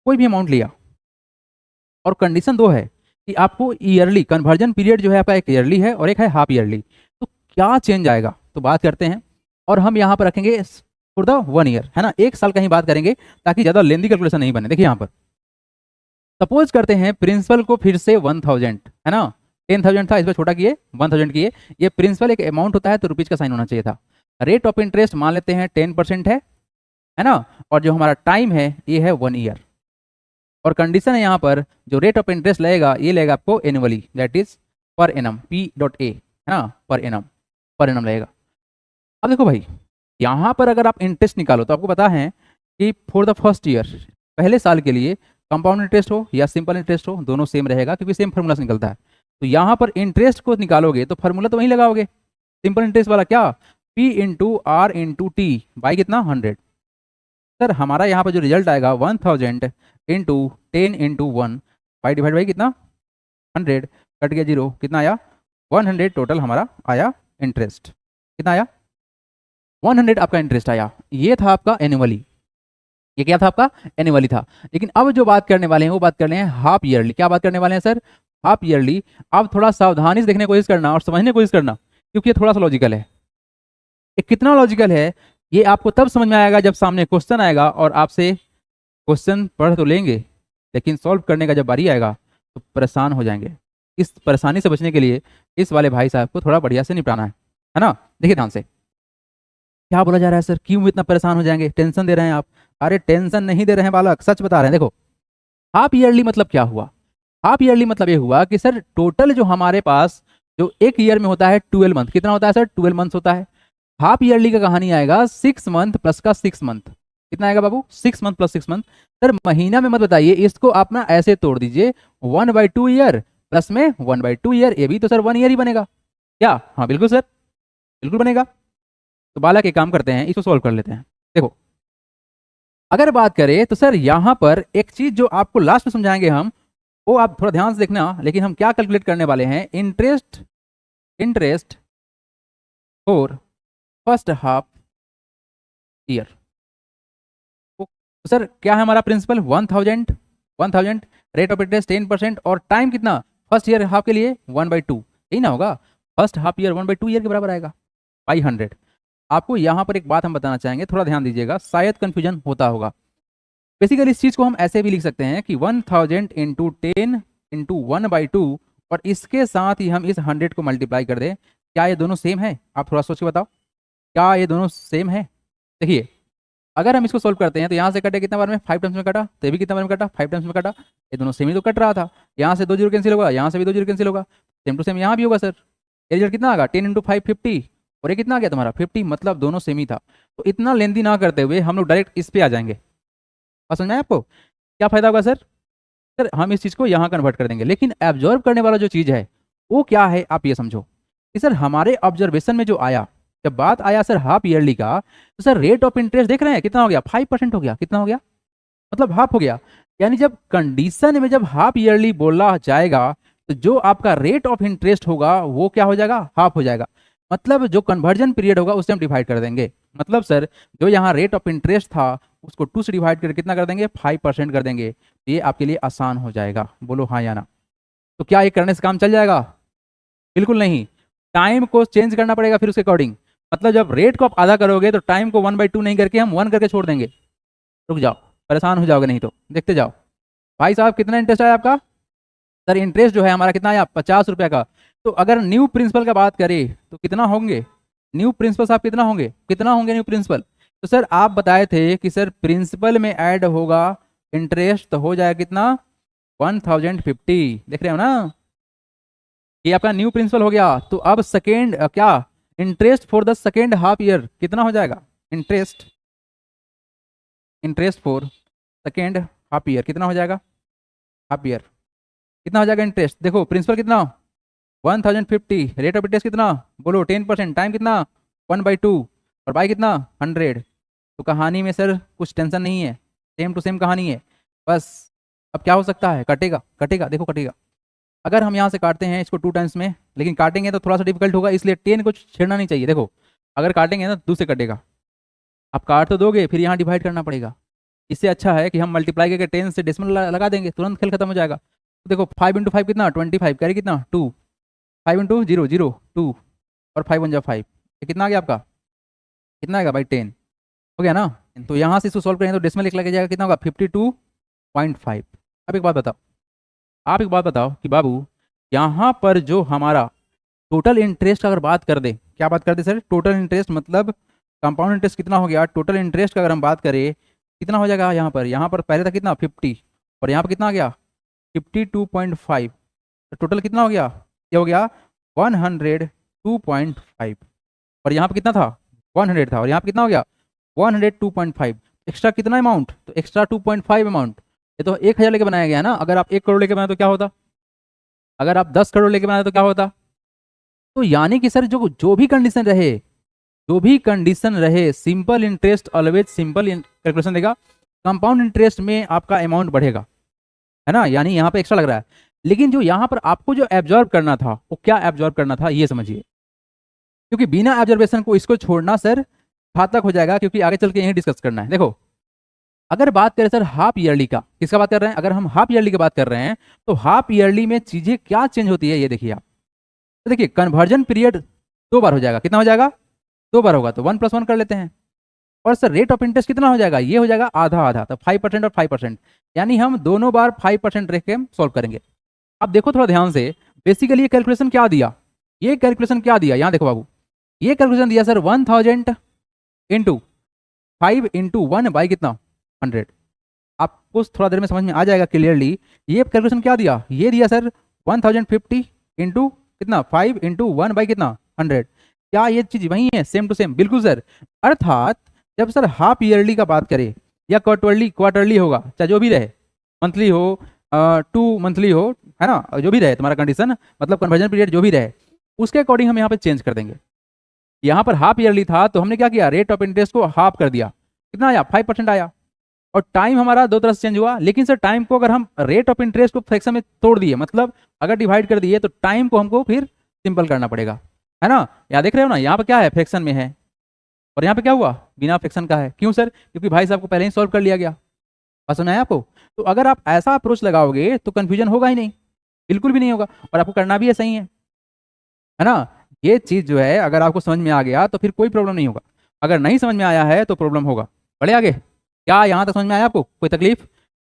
कोई भी अमाउंट लिया और कंडीशन 2 है कि आपको ईयरली, कन्वर्जन पीरियड जो है आपका एक ईयरली है और एक है हाफ ईयरली, तो क्या चेंज आएगा। तो बात करते हैं और हम यहाँ पर रखेंगे फॉर द 1 ईयर, है ना, 1 साल का ही बात करेंगे ताकि ज़्यादा लेंदी कैलकुलेशन नहीं बने। देखिए यहाँ पर सपोज करते हैं प्रिंसिपल को फिर से 1000, है ना, 10,000 था, इस पर छोटा किए 1000 किए। ये प्रिंसिपल एक अमाउंट होता है तो रुपीज़ का साइन होना चाहिए था। रेट ऑफ इंटरेस्ट मान लेते हैं 10% है ना, और जो हमारा टाइम है ये है 1 ईयर। और कंडीशन है यहाँ पर जो रेट ऑफ इंटरेस्ट लगेगा ये लगेगा आपको annually, that is per annum, P.A, है ना, पर एनम लगेगा। अब देखो भाई यहाँ पर अगर आप इंटरेस्ट निकालो तो आपको पता है कि फॉर द फर्स्ट ईयर, पहले साल के लिए कंपाउंड इंटरेस्ट हो या सिंपल इंटरेस्ट हो दोनों सेम रहेगा क्योंकि सेम फार्मूला से निकलता है। तो यहाँ पर इंटरेस्ट को निकालोगे तो फार्मूला तो वहीं लगाओगे, सिंपल इंटरेस्ट वाला, क्या, P into R into T by कितना 100। सर हमारा यहाँ पर जो रिजल्ट आएगा 1000 into 10 into 1 by divide by कितना 100, कट गया 0, कितना आया 100 टोटल हमारा आया इंटरेस्ट। कितना आया 100 आपका इंटरेस्ट आया। ये था आपका एनुअली, ये क्या था आपका एनुअली था। लेकिन अब जो बात करने वाले हैं वो बात कर रहे हैं हाफ ईयरली। क्या बात करने वाले हैं सर, हाफ ईयरली, आप थोड़ा सावधानी से देखने की कोशिश करना और समझने की कोशिश करना, क्योंकि ये थोड़ा सा लॉजिकल है। ये कितना लॉजिकल है ये आपको तब समझ में आएगा जब सामने क्वेश्चन आएगा और आपसे क्वेश्चन पढ़ तो लेंगे, लेकिन सॉल्व करने का जब बारी आएगा तो परेशान हो जाएंगे। इस परेशानी से बचने के लिए इस वाले भाई साहब को थोड़ा बढ़िया से निपटाना है ना। देखिए ध्यान से क्या बोला जा रहा है सर, क्यों इतना परेशान हो जाएंगे, टेंशन दे रहे हैं आप। अरे टेंशन नहीं दे रहे हैं बालक, सच बता रहे हैं। देखो हाफ ईयरली मतलब क्या हुआ, हाफ ईयरली मतलब ये हुआ कि सर टोटल जो हमारे पास जो एक ईयर में होता है 12 मंथ, कितना होता है सर 12 मंथ्स होता है। हाफ ईयरली का कहानी आएगा 6 मंथ प्लस का 6 मंथ, कितना आएगा बाबू 6 मंथ प्लस 6 मंथ। सर महीना में मत बताइए, इसको आप ना ऐसे तोड़ दीजिए 1/2 ईयर प्लस में 1/2 ईयर, ये भी तो सर 1 ईयर ही बनेगा क्या। हाँ बिल्कुल सर, बिल्कुल बनेगा। तो बालक एक काम करते हैं, इसको सॉल्व कर लेते हैं। देखो अगर बात करें तो सर यहां पर एक चीज जो आपको लास्ट में समझाएंगे हम, वो आप थोड़ा ध्यान से देखना। लेकिन हम क्या कैलकुलेट करने वाले हैं, interest, interest for first half year. तो सर क्या है हमारा प्रिंसिपल 1000 रेट ऑफ इंटरेस्ट 10% और टाइम कितना फर्स्ट ईयर हाफ के लिए 1/2, यही ना होगा। फर्स्ट हाफ ईयर 1/2 ईयर के बराबर आएगा 500। आपको यहाँ पर एक बात हम बताना चाहेंगे, थोड़ा ध्यान दीजिएगा, शायद कंफ्यूजन होता होगा। बेसिकली इस चीज़ को हम ऐसे भी लिख सकते हैं कि 1000 इंटू 10 इंटू 1/2 और इसके साथ ही हम इस 100 को मल्टीप्लाई कर दें। क्या ये दोनों सेम है, आप थोड़ा सोच के बताओ, क्या ये दोनों सेम है। देखिए अगर हम इसको सोल्व करते हैं तो यहाँ से कटे कितना बार में 5 टाइम्स में कटा, तो ये भी कितना बार में कटा 5 टाइम्स में कटा, ये दोनों सेम ही तो कट रहा था। यहाँ से 2 जीरो कैंसिल होगा, यहाँ से भी 2 जीरो कैंसिल होगा, सेम टू सेम यहाँ भी होगा सर। ये रिजल्ट कितना आएगा 10 इंटू 5 50 और ये कितना आ गया तुम्हारा 50, मतलब दोनों सेम ही था। तो इतना लेंदी ना करते हुए हम लोग डायरेक्ट इस पे आ जाएंगे। बात समझ में आया आपको, क्या फायदा होगा सर। सर हम इस चीज़ को यहाँ कन्वर्ट कर देंगे, लेकिन एब्जॉर्व करने वाला जो चीज़ है वो क्या है, आप ये समझो कि सर हमारे ऑब्जर्वेशन में जो आया, जब बात आया सर हाफ ईयरली का, तो सर रेट ऑफ इंटरेस्ट देख रहे हैं कितना हो गया 5% हो गया, कितना हो गया मतलब हाफ हो गया। यानी जब कंडीशन में जब हाफ ईयरली बोला जाएगा तो जो आपका रेट ऑफ इंटरेस्ट होगा वो क्या हो जाएगा हाफ हो जाएगा। मतलब जो कन्वर्जन पीरियड होगा उससे हम डिवाइड कर देंगे। मतलब सर जो यहाँ रेट ऑफ इंटरेस्ट था उसको 2 से डिवाइड करके कितना कर देंगे 5% कर देंगे। तो ये आपके लिए आसान हो जाएगा, बोलो हाँ या ना। तो क्या ये करने से काम चल जाएगा, बिल्कुल नहीं, टाइम को चेंज करना पड़ेगा फिर उसके अकॉर्डिंग। मतलब जब रेट को आप आधा करोगे तो टाइम को 1/2 नहीं करके हम 1 करके छोड़ देंगे। रुक जाओ, परेशान हो जाओगे नहीं तो, देखते जाओ। भाई साहब कितना इंटरेस्ट आया आपका, सर इंटरेस्ट जो है हमारा कितना आया 50 रुपये का। तो अगर न्यू प्रिंसिपल का बात करें तो कितना होंगे न्यू प्रिंसिपल साहब, कितना होंगे, कितना होंगे न्यू प्रिंसिपल। तो सर आप बताए थे कि सर प्रिंसिपल में ऐड होगा इंटरेस्ट तो हो जाएगा कितना 1050, देख रहे हो ना, ये आपका न्यू प्रिंसिपल हो गया। तो अब सेकेंड क्या interest for the second half year कितना हो जाएगा, interest, interest for second half year कितना हो जाएगा, हाफ ईयर कितना हो जाएगा इंटरेस्ट। देखो प्रिंसिपल कितना 1050, रेट ऑफ इंटरेस्ट कितना बोलो 10%, टाइम कितना 1/2 और बाई कितना 100। तो कहानी में सर कुछ टेंशन नहीं है, सेम टू सेम कहानी है। बस अब क्या हो सकता है, कटेगा, कटेगा, देखो कटेगा। अगर हम यहाँ से काटते हैं इसको 2 टाइम्स में, लेकिन काटेंगे तो थोड़ा सा डिफिकल्ट होगा, इसलिए 10 को छेड़ना नहीं चाहिए। देखो अगर काटेंगे ना 2 से कटेगा, आप काट तो दोगे फिर यहाँ डिवाइड करना पड़ेगा। इससे अच्छा है कि हम मल्टीप्लाई करके 10 से डेसिमल लगा देंगे, तुरंत खेल खत्म हो जाएगा। तो देखो 5 इंटू 5 कितना 25, कैरी कितना 2, 5 इंटू 0 0 2 और 5 1 5, ये कितना आ गया आपका, कितना आएगा भाई 10 हो गया ना। तो यहाँ से इसको सॉल्व करेंगे तो डेसिमल एक लग जाएगा, कितना होगा 52.5। अब एक बात बताओ, आप एक बात बताओ कि बाबू यहाँ पर जो हमारा टोटल इंटरेस्ट अगर बात कर दे, क्या बात कर दे सर, टोटल इंटरेस्ट मतलब कंपाउंड इंटरेस्ट कितना हो गया, टोटल इंटरेस्ट का अगर हम बात करें कितना हो जाएगा यहाँ पर पहले था कितना 50 और यहाँ पर कितना आ गया 52.5, तो टोटल कितना हो गया, ये हो गया 102.5 और यहाँ पर कितना था 100 था और यहाँ पर कितना हो गया 102.5। एक्स्ट्रा कितना अमाउंट, तो एक्स्ट्रा 2.5 अमाउंट। ये तो 1000 लेके बनाया गया ना, अगर आप 1 करोड़ लेके बनाए तो क्या होता, अगर आप 10 करोड़ लेके बनाए तो क्या होता। तो यानी कि सर जो जो भी कंडीशन रहे, जो भी कंडीशन रहे, simple interest always simple calculation देगा, कंपाउंड इंटरेस्ट में आपका अमाउंट बढ़ेगा, है ना। यानी यहाँ पे एक्स्ट्रा लग रहा है, लेकिन जो यहाँ पर आपको जो एब्जॉर्ब करना था वो क्या एब्जॉर्ब करना था ये समझिए, क्योंकि बिना एब्जॉर्बेशन को इसको छोड़ना सर घातक हो जाएगा, क्योंकि आगे चल के यही डिस्कस करना है। देखो अगर बात करें सर हाफ ईयरली का, किसका बात कर रहे हैं, अगर हम हाफ ईयरली की बात कर रहे हैं तो हाफ ईयरली में चीजें क्या चेंज होती है ये देखिए आप। तो देखिए कन्वर्जन पीरियड 2 बार हो जाएगा, कितना हो जाएगा, 2 बार होगा, तो 1+1 कर लेते हैं। और सर रेट ऑफ इंटरेस्ट कितना हो जाएगा, ये हो जाएगा आधा आधा, तो 5% और 5%, यानी हम दोनों बार 5% रख के हम सॉल्व करेंगे। अब देखो थोड़ा ध्यान से, बेसिकली ये कैलकुलेशन क्या दिया, ये कैलकुलेशन क्या दिया, यहाँ देखो बाबू, ये कैलकुलेशन दिया सर 1000 इंटू 5 इंटू 1 बाई कितना 100। आपको थोड़ा देर में समझ में आ जाएगा क्लियरली। ये कैलकुलेशन क्या दिया, ये दिया सर 1050 इंटू कितना 5 इंटू 1 बाई कितना 100। क्या ये चीज वही है, सेम टू सेम, बिल्कुल सर। अर्थात जब सर हाफ ईयरली का बात करें या क्वार्टरली होगा, चाहे जो भी रहे, मंथली हो 2 मंथली हो, है ना, जो भी रहे तुम्हारा कंडीशन, मतलब कन्वर्जन पीरियड जो भी रहे, उसके अकॉर्डिंग हम यहाँ पे चेंज कर देंगे। यहाँ पर हाफ ईयरली था तो हमने क्या किया, रेट ऑफ इंटरेस्ट को हाफ कर दिया, कितना आया 5% आया। और टाइम हमारा दो तरह से चेंज हुआ, लेकिन सर टाइम को अगर हम रेट ऑफ इंटरेस्ट को फ्रैक्शन में तोड़ दिए, मतलब अगर डिवाइड कर दिए, तो टाइम को हमको फिर सिंपल करना पड़ेगा, है ना। यहाँ देख रहे हो ना, यहाँ पर क्या है, फ्रैक्शन में है, और यहाँ पे क्या हुआ, बिना फ्रैक्शन का है। क्यों सर, क्योंकि भाई साहब को पहले ही सॉल्व कर लिया गया। बात सुना है आपको। तो अगर आप ऐसा अप्रोच लगाओगे तो कंफ्यूजन होगा ही नहीं, बिल्कुल भी नहीं होगा, और आपको करना भी ऐसा ही है ना। ये चीज जो है अगर आपको समझ में आ गया तो फिर कोई प्रॉब्लम नहीं होगा, अगर नहीं समझ में आया है तो प्रॉब्लम होगा। बढ़े आगे, क्या यहाँ तक समझ में आया आपको, कोई तकलीफ।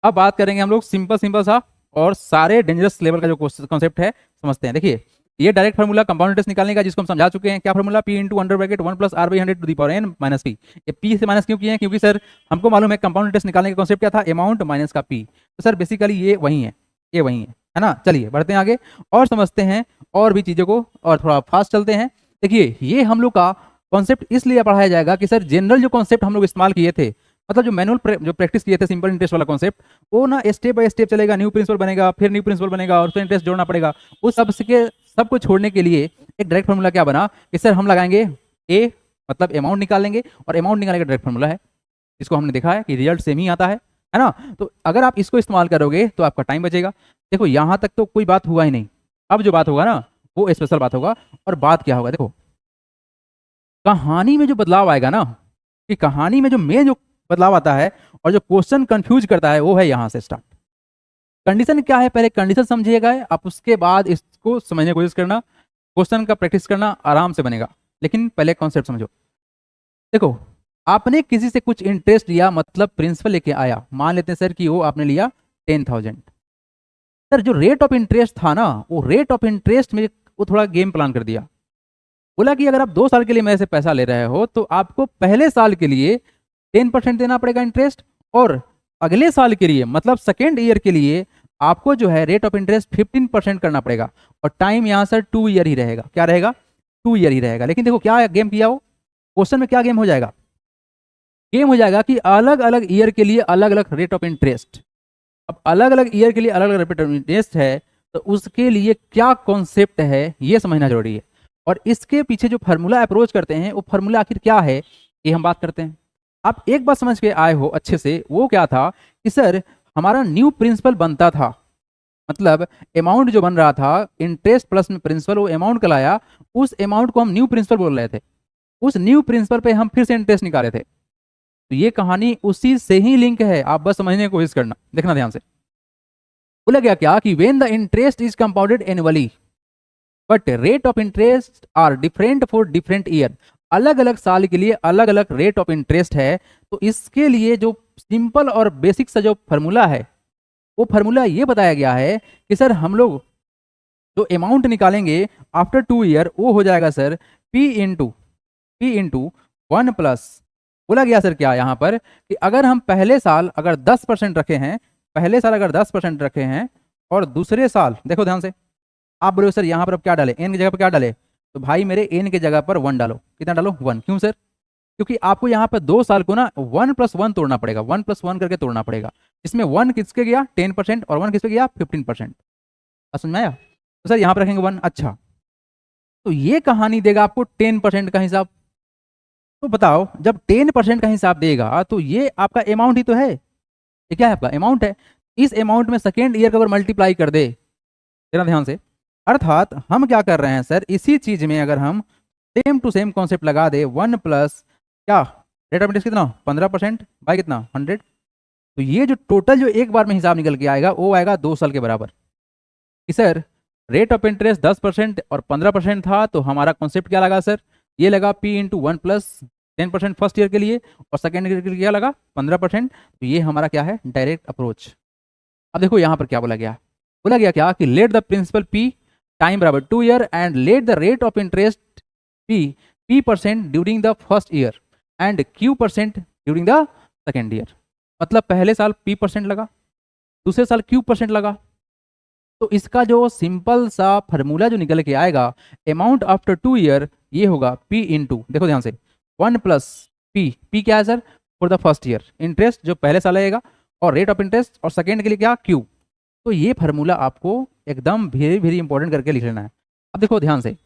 अब बात करेंगे हम लोग सिंपल सिंपल सा और सारे डेंजरस लेवल का जो कॉन्सेप्ट है समझते हैं। देखिए ये डायरेक्ट फार्मूला कंपाउंड इंटरेस्ट निकालने का, जिसको हम समझा चुके हैं। क्या formula, P into under bracket 1 plus R by 100 to the power n minus P। ये P से माइनस क्यों किए हैं, क्योंकि सर हमको मालूम है कंपाउंड इंटरेस्ट निकालने का कॉन्सेप्ट क्या था, अमाउंट माइनस का P। तो सर बेसिकली ये वही है, ये वही है ना। चलिए बढ़ते हैं आगे और समझते हैं और भी चीज़ों को, और थोड़ा फास्ट चलते हैं। देखिए ये हम लोग का कॉन्सेप्ट इसलिए पढ़ाया जाएगा कि सर जनरल जो कॉन्सेप्ट हम लोग इस्तेमाल किए थे, मतलब जो मैनुअल जो प्रैक्टिस किए थे सिंपल इंटरेस्ट वाला कॉन्सेप्ट, वो ना स्टेप बाय स्टेप चलेगा, न्यू प्रिंसिपल बनेगा, फिर न्यू प्रिंसिपल बनेगा और फिर इंटरेस्ट जोड़ना पड़ेगा। उस सब को छोड़ने के लिए एक डायरेक्ट फार्मूला क्या बना कि सर हम लगाएंगे ए, मतलब अमाउंट निकाल लेंगे, और अमाउंट निकालने का डायरेक्ट फार्मूला है, इसको हमने देखा है कि रिजल्ट सेम ही आता है ना। तो अगर आप इसको इस्तेमाल करोगे तो आपका टाइम बचेगा। देखो यहाँ तक तो कोई बात हुआ ही नहीं, अब जो बात होगा ना वो स्पेशल बात होगा। और बात क्या होगा, देखो कहानी में जो बदलाव आएगा ना, कि कहानी में जो मेन जो बदलाव आता है और जो क्वेश्चन कंफ्यूज करता है, वो है यहाँ से स्टार्ट। कंडीशन क्या है, पहले कंडीशन समझिएगा आप, उसके बाद इसको समझने की कोशिश करना, क्वेश्चन का प्रैक्टिस करना आराम से बनेगा। लेकिन पहले कॉन्सेप्ट समझो। देखो आपने किसी से कुछ इंटरेस्ट लिया, मतलब प्रिंसिपल लेके आया, मान लेते हैं सर कि वो आपने लिया 10,000। सर जो रेट ऑफ इंटरेस्ट था ना, वो रेट ऑफ इंटरेस्ट में वो थोड़ा गेम प्लान कर दिया। बोला कि अगर आप 2 साल के लिए मेरे से पैसा ले रहे हो तो आपको पहले साल के लिए 10% देना पड़ेगा इंटरेस्ट, और अगले साल के लिए मतलब सेकेंड ईयर के लिए आपको जो है रेट ऑफ इंटरेस्ट 15% करना पड़ेगा। और टाइम यहाँ सर 2 ईयर ही रहेगा, क्या रहेगा 2 ईयर ही रहेगा। लेकिन देखो क्या गेम किया, वो क्वेश्चन में क्या गेम हो जाएगा, गेम हो जाएगा कि अलग अलग ईयर के लिए अलग अलग रेट ऑफ इंटरेस्ट। अब अलग अलग ईयर के लिए अलग अलग रेट ऑफ इंटरेस्ट है, तो उसके लिए क्या कॉन्सेप्ट है ये समझना जरूरी है। और इसके पीछे जो फार्मूला अप्रोच करते हैं, वो फार्मूला आखिर क्या है ये हम बात करते हैं। आप एक बात समझ के आए हो अच्छे से, वो क्या था कि सर हमारा न्यू प्रिंसिपल बनता था, मतलब अमाउंट जो बन रहा था इंटरेस्ट प्लस में प्रिंसिपल, वो अमाउंट कहलाया। उस अमाउंट को हम न्यू प्रिंसिपल बोल रहे थे, उस न्यू प्रिंसिपल पे हम फिर से इंटरेस्ट निकाले थे। तो ये कहानी उसी से ही लिंक है, आप बस समझने की कोशिश करना, देखना ध्यान से। बोला गया क्या कि when the interest is compounded annually but rate of interest are different for different year. अलग अलग साल के लिए अलग अलग रेट ऑफ इंटरेस्ट है। तो इसके लिए जो सिंपल और बेसिक सा जो फार्मूला है, वो फार्मूला ये बताया गया है कि सर हम लोग जो अमाउंट निकालेंगे आफ्टर 2 ईयर, वो हो जाएगा सर P इंटू 1 प्लस। बोला गया सर क्या यहाँ पर कि अगर हम पहले साल अगर 10% रखे हैं, पहले साल अगर 10% रखे हैं, और दूसरे साल देखो ध्यान से, आप बोलो सर यहाँ पर अब क्या डाले, n की जगह पर क्या डाले, तो भाई मेरे n की जगह पर 1 डालो। कितना डालो 1, क्यों सर, क्योंकि आपको यहाँ पर 2 साल को ना 1 + 1 तोड़ना पड़ेगा, 1 + 1 करके तोड़ना पड़ेगा। इसमें 1 किसके गया 10% और 1 किसके गया 15%। समझ में आया। तो सर यहाँ पर रखेंगे 1, अच्छा तो ये कहानी देगा आपको 10% का हिसाब। तो बताओ जब 10% का हिसाब देगा तो ये आपका अमाउंट ही तो है, ये क्या है आपका अमाउंट है। इस अमाउंट में सेकेंड ईयर का अगर मल्टीप्लाई कर दे, तेरा ध्यान से, अर्थात हम क्या कर रहे हैं सर, इसी चीज में अगर हम सेम टू सेम कॉन्सेप्ट लगा दे, 1 प्लस क्या रेट ऑफ इंटरेस्ट कितना 15% बाई कितना 100, तो ये जो टोटल जो एक बार में हिसाब निकल के आएगा वो आएगा 2 साल के बराबर। कि सर रेट ऑफ इंटरेस्ट 10% और 15% था, तो हमारा कॉन्सेप्ट क्या लगा सर, ये लगा P इंटू 1+10% फर्स्ट ईयर के लिए, और सेकेंड ईयर के लिए क्या लगा 15%। तो ये हमारा क्या है, डायरेक्ट अप्रोच। अब देखो यहाँ पर क्या बोला गया, बोला गया क्या कि let the principal P time बराबर 2 year and let the rate of interest P% during the first year and Q% during the second year. मतलब पहले साल P% लगा, दूसरे साल Q% लगा। तो इसका जो सिंपल सा फॉर्मूला जो निकल के आएगा, अमाउंट आफ्टर 2 ईयर, ये होगा P इंटू, देखो ध्यान से, 1 प्लस P क्या है sir, for the first year interest जो पहले साल आएगा, और रेट ऑफ इंटरेस्ट, और सेकेंड के लिए क्या Q। तो ये फार्मूला आपको एकदम वेरी वेरी इंपॉर्टेंट करके लिख लेना है। अब देखो ध्यान से,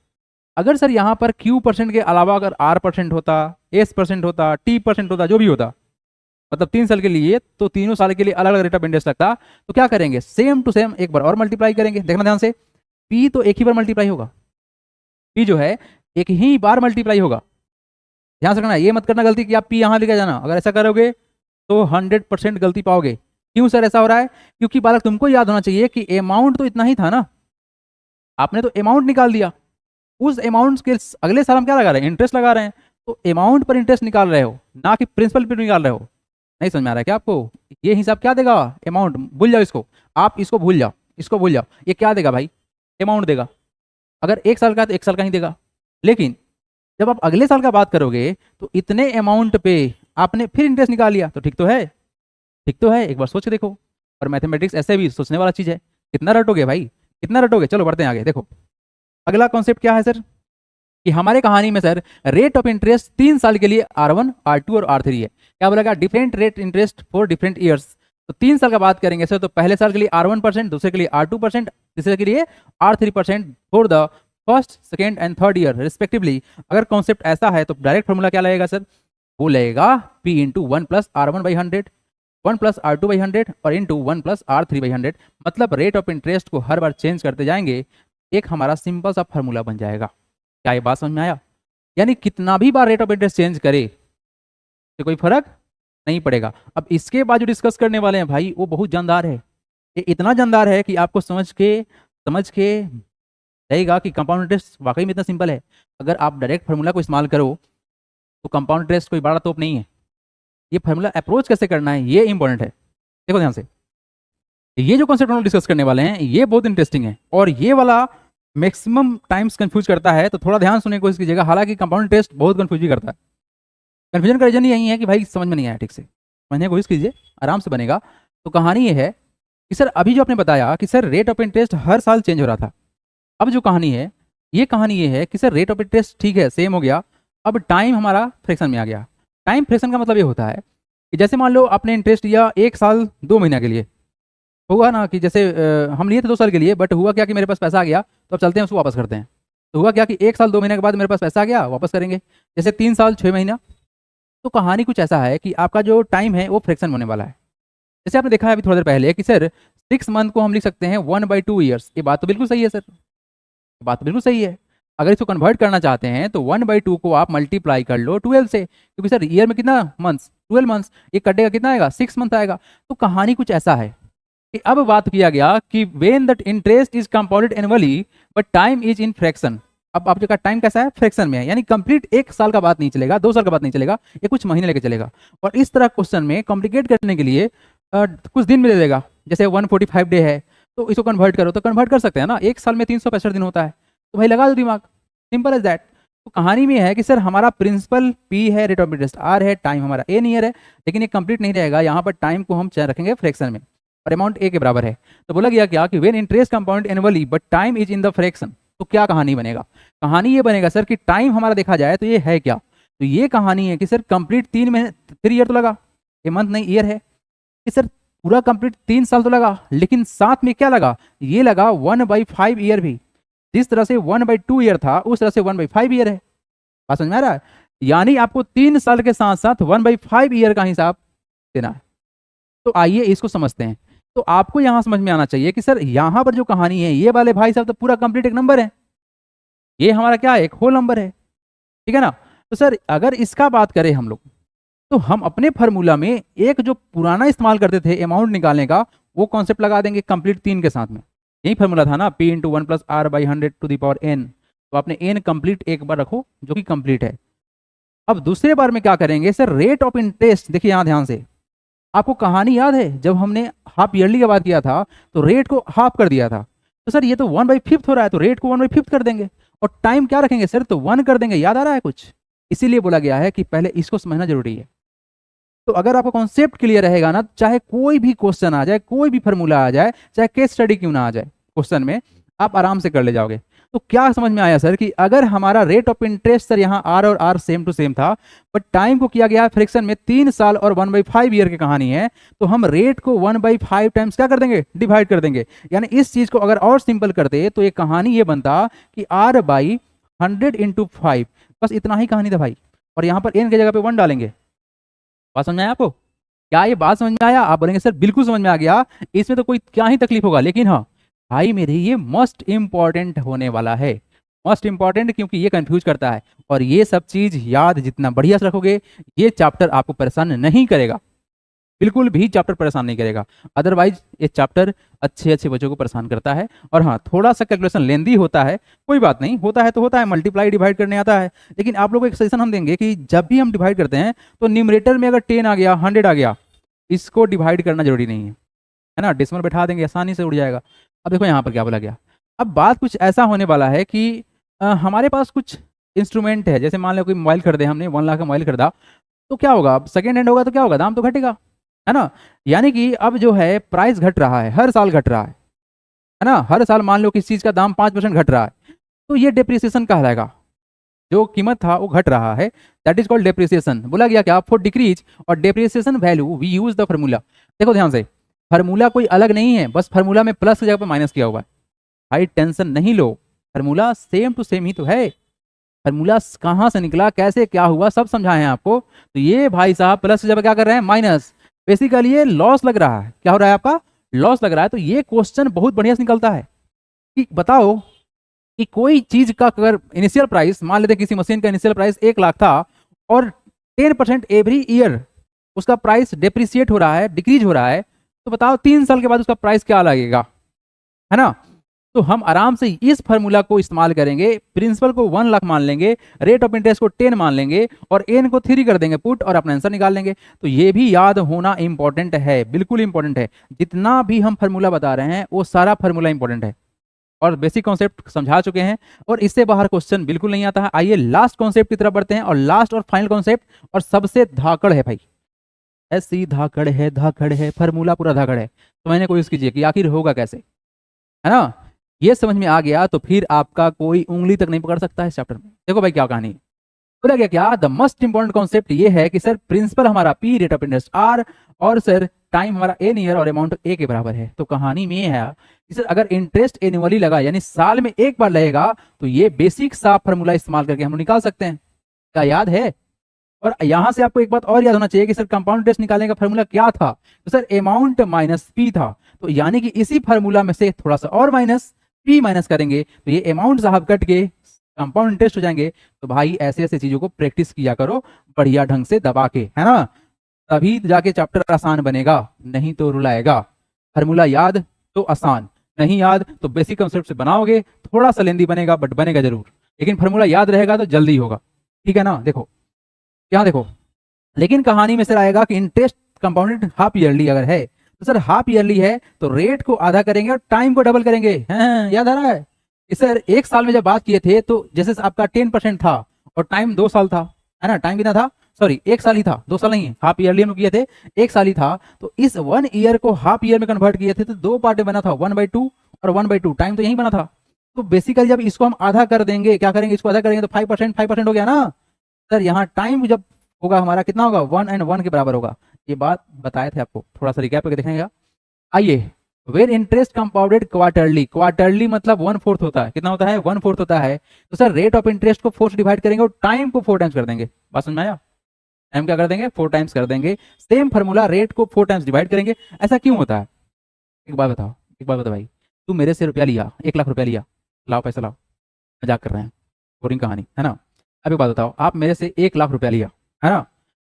अगर सर यहाँ पर Q% के अलावा अगर R% होता, S% होता, T% होता, जो भी होता, मतलब 3 साल के लिए, तो तीनों साल के लिए अलग अलग रेट ऑफ इंटरेस्ट लगता, तो क्या करेंगे, सेम टू सेम एक बार और मल्टीप्लाई करेंगे। देखना ध्यान से, P तो एक ही बार मल्टीप्लाई होगा, P जो है एक ही बार मल्टीप्लाई होगा। ध्यान से करना, ये मत करना गलती कि आप P यहाँ लेके जाना, अगर ऐसा करोगे तो 100% गलती पाओगे। क्यों सर ऐसा हो रहा है, क्योंकि बालक तुमको याद होना चाहिए कि अमाउंट तो इतना ही था ना, आपने तो अमाउंट निकाल दिया, उस अमाउंट के अगले साल हम क्या लगा रहे हैं, इंटरेस्ट लगा रहे हैं, तो अमाउंट पर इंटरेस्ट निकाल रहे हो, ना कि प्रिंसिपल पर निकाल रहे हो। नहीं समझ में आ रहा है क्या आपको, ये हिसाब क्या देगा, अमाउंट, भूल जाओ इसको, आप इसको भूल जाओ, इसको भूल जाओ, ये क्या देगा भाई, अमाउंट देगा। अगर 1 साल का तो 1 साल का ही देगा, लेकिन जब आप अगले साल का बात करोगे तो इतने अमाउंट पे आपने फिर इंटरेस्ट निकाल लिया, तो ठीक तो है, ठीक तो है, एक बार सोच के देखो। और मैथमेटिक्स ऐसे भी सोचने वाला चीज है, कितना रटोगे भाई, कितना रटोगे। चलो बढ़ते हैं आगे। देखो अगला कॉन्सेप्ट क्या है सर, कि हमारे कहानी में सर रेट ऑफ इंटरेस्ट 3 साल के लिए R1, R2 और R3 है। क्या बोला, different rate interest for different years. तो 3 साल का बात करेंगे सर, तो पहले साल के लिए R1%, दूसरे के लिए R2%, तीसरे के लिए R3% for the first, second and third year respectively. अगर कॉन्सेप्ट ऐसा है तो डायरेक्ट फॉर्मूला क्या लगेगा सर, वो लगेगा P into 1 plus R1/100, 1 plus R2/100 और इंटू 1 प्लस R3/100। मतलब रेट ऑफ इंटरेस्ट को हर बार चेंज करते जाएंगे, एक हमारा सिंपल सा फॉर्मूला बन जाएगा। क्या ये बात समझ में आया, यानी कितना भी बार रेट ऑफ इंटरेस्ट चेंज करे तो कोई फर्क नहीं पड़ेगा। अब इसके बाद जो डिस्कस करने वाले हैं भाई, वो बहुत जानदार है, ये इतना जानदार है कि आपको समझ के रहेगा कि कंपाउंड इंटरेस्ट वाकई में इतना सिंपल है। अगर आप डायरेक्ट फार्मूला को इस्तेमाल करो तो कंपाउंड इंटरेस्ट कोई बड़ा तोप नहीं है। ये फार्मूला अप्रोच कैसे करना है ये इंपॉर्टेंट है। देखो ध्यान से, ये जो कॉन्सेप्ट हम डिस्कस करने वाले हैं ये बहुत इंटरेस्टिंग है, और ये वाला मैक्सिमम टाइम्स कंफ्यूज करता है, तो थोड़ा ध्यान सुनने की कोशिश कीजिएगा। हालांकि कंपाउंड इंटरेस्ट बहुत कंफ्यूज भी करता है। कन्फ्यूजन का रीजन यही है कि भाई समझ में नहीं आया ठीक से, समझने की कोशिश कीजिए, आराम से बनेगा। तो कहानी ये है कि सर अभी जो आपने बताया कि सर रेट ऑफ इंटरेस्ट हर साल चेंज हो रहा था, अब जो कहानी है ये है कि सर रेट ऑफ इंटरेस्ट ठीक है सेम हो गया, अब टाइम हमारा फ्रैक्शन में आ गया। टाइम फ्रैक्शन का मतलब ये होता है कि जैसे मान लो आपने इंटरेस्ट लिया 1 साल 2 महीना के लिए, हुआ ना कि जैसे हम लिए थे 2 साल के लिए, बट हुआ क्या कि मेरे पास पैसा आ गया, तो अब चलते हैं उसको वापस करते हैं। तो हुआ क्या कि 1 साल 2 महीने के बाद मेरे पास पैसा आ गया, वापस करेंगे। जैसे 3 साल 6 महीना। तो कहानी कुछ ऐसा है कि आपका जो टाइम है वो फ्रैक्शन होने वाला है। जैसे आपने देखा है अभी थोड़ी देर पहले कि सर 6 मंथ को हम लिख सकते हैं 1/2 ईयर्स। ये बात तो बिल्कुल सही है सर, बात तो बिल्कुल सही है। अगर इसको कन्वर्ट करना चाहते हैं तो 1/2 को आप मल्टीप्लाई कर लो 12 से, क्योंकि सर ईयर में कितना मंथ्स, 12 मंथ्स, ये कटेगा कितना आएगा, 6 मंथ आएगा। तो कहानी कुछ ऐसा है कि अब बात किया गया कि when that interest is compounded annually but time is in fraction. अब आपका टाइम कैसा है, फ्रैक्शन में है, यानी कंप्लीट 1 साल का बात नहीं चलेगा, 2 साल का बात नहीं चलेगा, ये कुछ महीने लेके चलेगा। और इस तरह क्वेश्चन में कॉम्प्लिकेट करने के लिए कुछ दिन में ले लेगा। जैसे 145 डे है तो इसको कन्वर्ट करो, तो कन्वर्ट कर सकते हैं ना, 1 साल में 365 दिन होता है, तो भाई लगा दो दिमाग, सिंपल एज दैट। तो कहानी में है कि सर हमारा प्रिंसिपल P है, रेट ऑफ इंटरेस्ट R है, टाइम हमारा A नियर है, लेकिन ये कंप्लीट नहीं रहेगा, यहाँ पर टाइम को हम रखेंगे फ्रैक्शन में और अमाउंट A के बराबर है। तो बोला गया क्या कि when interest compound annually but time is in the fraction. तो क्या कहानी बनेगा, कहानी ये बनेगा सर कि टाइम हमारा देखा जाए तो ये है क्या, तो ये कहानी है कि सर कंप्लीट 3 महीने 3 ईयर तो लगा, ये मंथ नहीं ईयर है कि सर पूरा कंप्लीट 3 साल तो लगा, लेकिन साथ में क्या लगा, ये लगा 1/5 ईयर भी। जिस तरह से 1/2 ईयर था उस तरह से 1/5 ईयर है। बात समझ में आ रहा है, यानी आपको 3 साल के साथ साथ 1/5 ईयर का हिसाब देना है। तो आइए इसको समझते हैं। तो आपको यहां समझ में आना चाहिए कि सर यहां पर जो कहानी है ये वाले भाई साहब तो पूरा कंप्लीट एक नंबर है, ये हमारा क्या है, एक होल नंबर है, ठीक है ना। तो सर अगर इसका बात करें हम लोग, तो हम अपने फार्मूला में एक जो पुराना इस्तेमाल करते थे अमाउंट निकालने का, वो कॉन्सेप्ट लगा देंगे कंप्लीट 3 के साथ में। यही फार्मूला था ना, P इंटू 1+R/100⁴ तो आपने n कंप्लीट एक बार रखो जो कि कंप्लीट है। अब दूसरे बार में क्या करेंगे सर, रेट ऑफ इंटरेस्ट। देखिए यहाँ ध्यान से, आपको कहानी याद है जब हमने हाफ ईयरली का बात किया था तो रेट को हाफ कर दिया था। तो सर ये तो 1/5 हो रहा है, तो रेट को 1/5 कर देंगे और टाइम क्या रखेंगे सर, तो 1 कर देंगे। याद आ रहा है कुछ? इसीलिए बोला गया है कि पहले इसको समझना जरूरी है। तो अगर आपका कॉन्सेप्ट क्लियर रहेगा ना, चाहे कोई भी क्वेश्चन आ जाए, कोई भी फार्मूला आ जाए, चाहे केस स्टडी क्यों ना आ जाए क्वेश्चन में, आप आराम से कर ले जाओगे। तो क्या समझ में आया सर कि अगर हमारा रेट ऑफ इंटरेस्ट सर यहाँ आर और आर सेम टू सेम था, बट टाइम को किया गया है फ्रिक्शन में 3 साल और 1/5 ईयर की कहानी है, तो हम रेट को 1/5 टाइम्स क्या कर देंगे, डिवाइड कर देंगे। यानी इस चीज को अगर और सिंपल करते तो ये कहानी ये बनता कि R/100 इंटू 5, बस इतना ही कहानी था भाई। और यहाँ पर n की जगह पे 1 डालेंगे। बात समझ में आया आपको? क्या ये बात समझ में आया? आप बोलेंगे सर बिल्कुल समझ में आ गया, इसमें तो कोई क्या ही तकलीफ होगा। लेकिन हाँ भाई मेरे, ये मोस्ट इंपॉर्टेंट होने वाला है, मोस्ट इंपॉर्टेंट, क्योंकि ये कंफ्यूज करता है। और ये सब चीज याद जितना बढ़िया से रखोगे, ये चैप्टर आपको परेशान नहीं करेगा, बिल्कुल भी चैप्टर परेशान नहीं करेगा। अदरवाइज ये चैप्टर अच्छे अच्छे बच्चों को परेशान करता है। और हाँ, थोड़ा सा कैलकुलेशन लेंदी होता है, कोई बात नहीं, होता है तो होता है, मल्टीप्लाई डिवाइड करने आता है। लेकिन आप लोगों को एक सजेशन हम देंगे कि जब भी हम डिवाइड करते हैं तो न्यूमरेटर में अगर 10 आ गया, 100 आ गया, इसको डिवाइड करना जरूरी नहीं है ना, डेसिमल बैठा देंगे, आसानी से उड़ जाएगा। अब देखो यहाँ पर क्या बोला गया। अब बात कुछ ऐसा होने वाला है कि हमारे पास कुछ इंस्ट्रूमेंट है, जैसे मान लो कोई मोबाइल खरीदे हमने, 1 लाख का मोबाइल खरीदा, तो क्या होगा, अब सेकेंड हैंड होगा तो क्या होगा, दाम तो घटेगा, है ना। यानी कि अब जो है प्राइस घट रहा है, हर साल घट रहा है ना। हर साल मान लो किसी चीज का दाम 5% घट रहा है, तो ये डेप्रिसिएशन कहलाएगा। जो कीमत था वो घट रहा है, दैट इज कॉल्ड डेप्रिसिएशन। बोला गया क्या, फॉर डिक्रीज और depreciation value we use the formula. देखो ध्यान से, फार्मूला कोई अलग नहीं है, बस फार्मूला में प्लस की जगह पर माइनस किया हुआ है। भाई टेंशन नहीं लो, फार्मूला सेम टू सेम ही तो है। फार्मूला कहाँ से निकला, कैसे क्या हुआ, सब समझाए हैं आपको। तो ये भाई साहब प्लस की जगह क्या कर रहे हैं, माइनस। बेसिकली ये लॉस लग रहा है, क्या हो रहा है आपका, लॉस लग रहा है। तो ये क्वेश्चन बहुत बढ़िया से निकलता है कि बताओ कि कोई चीज का अगर इनिशियल प्राइस, मान लेते किसी मशीन का इनिशियल प्राइस 1 लाख था और 10% एवरी ईयर उसका प्राइस डेप्रिसिएट हो रहा है, डिक्रीज हो रहा है, तो बताओ 3 साल के बाद उसका प्राइस क्या लगेगा, है ना। तो हम आराम से इस फार्मूला को इस्तेमाल करेंगे, प्रिंसिपल को 1 लाख मान लेंगे, रेट ऑफ इंटरेस्ट को 10 मान लेंगे और n को 3 कर देंगे पुट, और अपना आंसर निकाल लेंगे। तो ये भी याद होना इंपॉर्टेंट है, बिल्कुल इंपॉर्टेंट है। जितना भी हम फार्मूला बता रहे हैं वो सारा फार्मूला इंपॉर्टेंट है और बेसिक कॉन्सेप्ट समझा चुके हैं, और इससे बाहर क्वेश्चन बिल्कुल नहीं आता है। आइए लास्ट कॉन्सेप्ट की तरफ बढ़ते हैं, और लास्ट और फाइनल कॉन्सेप्ट और सबसे धाकड़ है भाई, ऐसी धाकड़ है, धाकड़ है, फार्मूला पूरा धाकड़ है। तो मैंने कोशिश कीजिए कि आखिर होगा कैसे, है ना। ये समझ में आ गया तो फिर आपका कोई उंगली तक नहीं पकड़ सकता है इस चैप्टर में। देखो भाई क्या कहानी है, बोला गया क्या, द मोस्ट इंपॉर्टेंट कॉन्सेप्ट ये है कि सर प्रिंसिपल हमारा P, rate of interest R, और सर टाइम हमारा n ईयर और अमाउंट A के बराबर है। तो कहानी में ये है कि सर अगर इंटरेस्ट एनुअली लगा, यानी साल में एक बार लगेगा, तो ये बेसिक सा फार्मूला इस्तेमाल करके हम लोग निकाल सकते हैं। क्या याद है? और यहां से आपको एक बात और याद होना चाहिए कि सर कंपाउंड इंटरेस्ट निकालने का फार्मूला क्या था, तो सर अमाउंट माइनस P था। तो यानी कि इसी फार्मूला में से थोड़ा सा और माइनस P माइनस करेंगे तो ये अमाउंट साहब कट के कंपाउंड इंटरेस्ट हो जाएंगे। तो भाई ऐसे ऐसे चीजों को प्रैक्टिस किया करो बढ़िया ढंग से दबा के, है ना, तभी जाके चैप्टर आसान बनेगा, नहीं तो रुलाएगा। फार्मूला याद तो आसान, नहीं याद तो बेसिक कंसेप्ट से बनाओगे, थोड़ा सा लेंदी बनेगा बट बनेगा जरूर, लेकिन फार्मूला याद रहेगा तो जल्दी होगा, ठीक है ना। देखो यहाँ देखो, लेकिन कहानी में सर आएगा कि इंटरेस्ट कंपाउंडेड हाफ ईयरली अगर है, तो सर हाफ ईयरली है तो रेट को आधा करेंगे और टाइम को डबल करेंगे। याद आ रहा है सर, एक साल में जब बात किए थे तो जैसे आपका 10% था और टाइम 2 साल था, है ना, टाइम कितना था, सॉरी 1 साल ही था, 2 साल नहीं है, हाफ ईयरली हम किए थे, 1 साल ही था। तो इस 1 ईयर को हाफ ईयर में कन्वर्ट किए थे तो 2 पार्ट में बना था, 1/2 और 1/2, टाइम तो यही बना था। तो बेसिकली जब इसको हम आधा कर देंगे, क्या करेंगे, इसको आधा करेंगे तो 5% हो गया ना सर। यहाँ टाइम जब होगा हमारा कितना होगा, 1 और 1 के बराबर होगा। ये बात बताए थे आपको, थोड़ा सा रिकैप करके देखेंगे। आइए, where interest compounded quarterly, quarterly मतलब 1/4 होता है, कितना होता है, 1/4 होता है। तो सर रेट ऑफ इंटरेस्ट को 4 से डिवाइड करेंगे और टाइम को 4 टाइम्स कर देंगे। बात समझ में आया, टाइम क्या कर देंगे, 4 टाइम्स कर देंगे। सेम फार्मूला, रेट को 4 टाइम्स डिवाइड करेंगे। ऐसा क्यों होता है, एक बात बताओ, एक बात बता भाई, तू मेरे से रुपया लिया, 1 लाख रुपया लिया, लाओ पैसा लाओ, मजाक कर रहे हैं, बोरिंग कहानी है ना। अब एक बात बताओ, आप मेरे से 1 लाख रुपया लिया, है ना,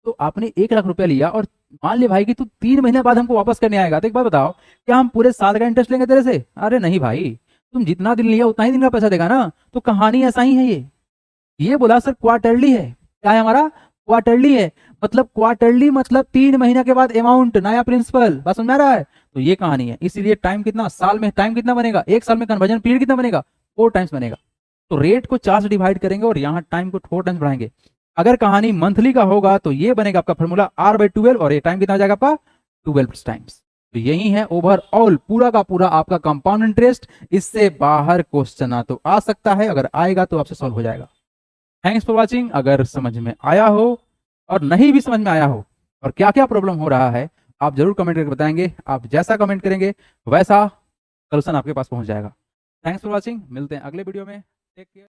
तो आपने 1 लाख रुपया लिया और मान लिया भाई कि तू 3 महीने बाद हमको वापस करने आएगा, तो एक बात बताओ, क्या हम पूरे साल का इंटरेस्ट लेंगे तेरे से? अरे नहीं भाई, तुम जितना दिन लिया उतना ही दिन का पैसा देगा ना। तो कहानी ऐसा ही है ये बोला सर क्वार्टरली है। क्या है हमारा? क्वार्टरली है। मतलब क्वार्टरली मतलब 3 महीने के बाद अमाउंट, नया प्रिंसिपल। बस समझ में आ रहा है? तो ये कहानी है। इसीलिए टाइम कितना, साल में टाइम कितना बनेगा, 1 साल में कन्वर्जन पीरियड कितना बनेगा, 4 टाइम्स बनेगा। तो रेट को 4 से डिवाइड करेंगे और यहाँ टाइम को 4 टाइम्स बढ़ाएंगे। अगर कहानी मंथली का होगा तो ये बनेगा आपका फॉर्मूला R/12 और ये टाइम कितना हो जाएगा आपका 12 टाइम्स। तो यही है ओवरऑल पूरा का पूरा आपका कंपाउंड इंटरेस्ट। इससे बाहर क्वेश्चन ना तो आ सकता है, अगर आएगा तो आपसे सॉल्व हो जाएगा। Thanks for watching. अगर समझ में आया हो और नहीं भी समझ में आया हो और क्या क्या प्रॉब्लम हो रहा है, आप जरूर कमेंट करके बताएंगे। आप जैसा कमेंट करेंगे वैसा सोल्यूशन आपके पास पहुंच जाएगा। थैंक्स फॉर वॉचिंग, मिलते हैं अगले वीडियो में। Take care.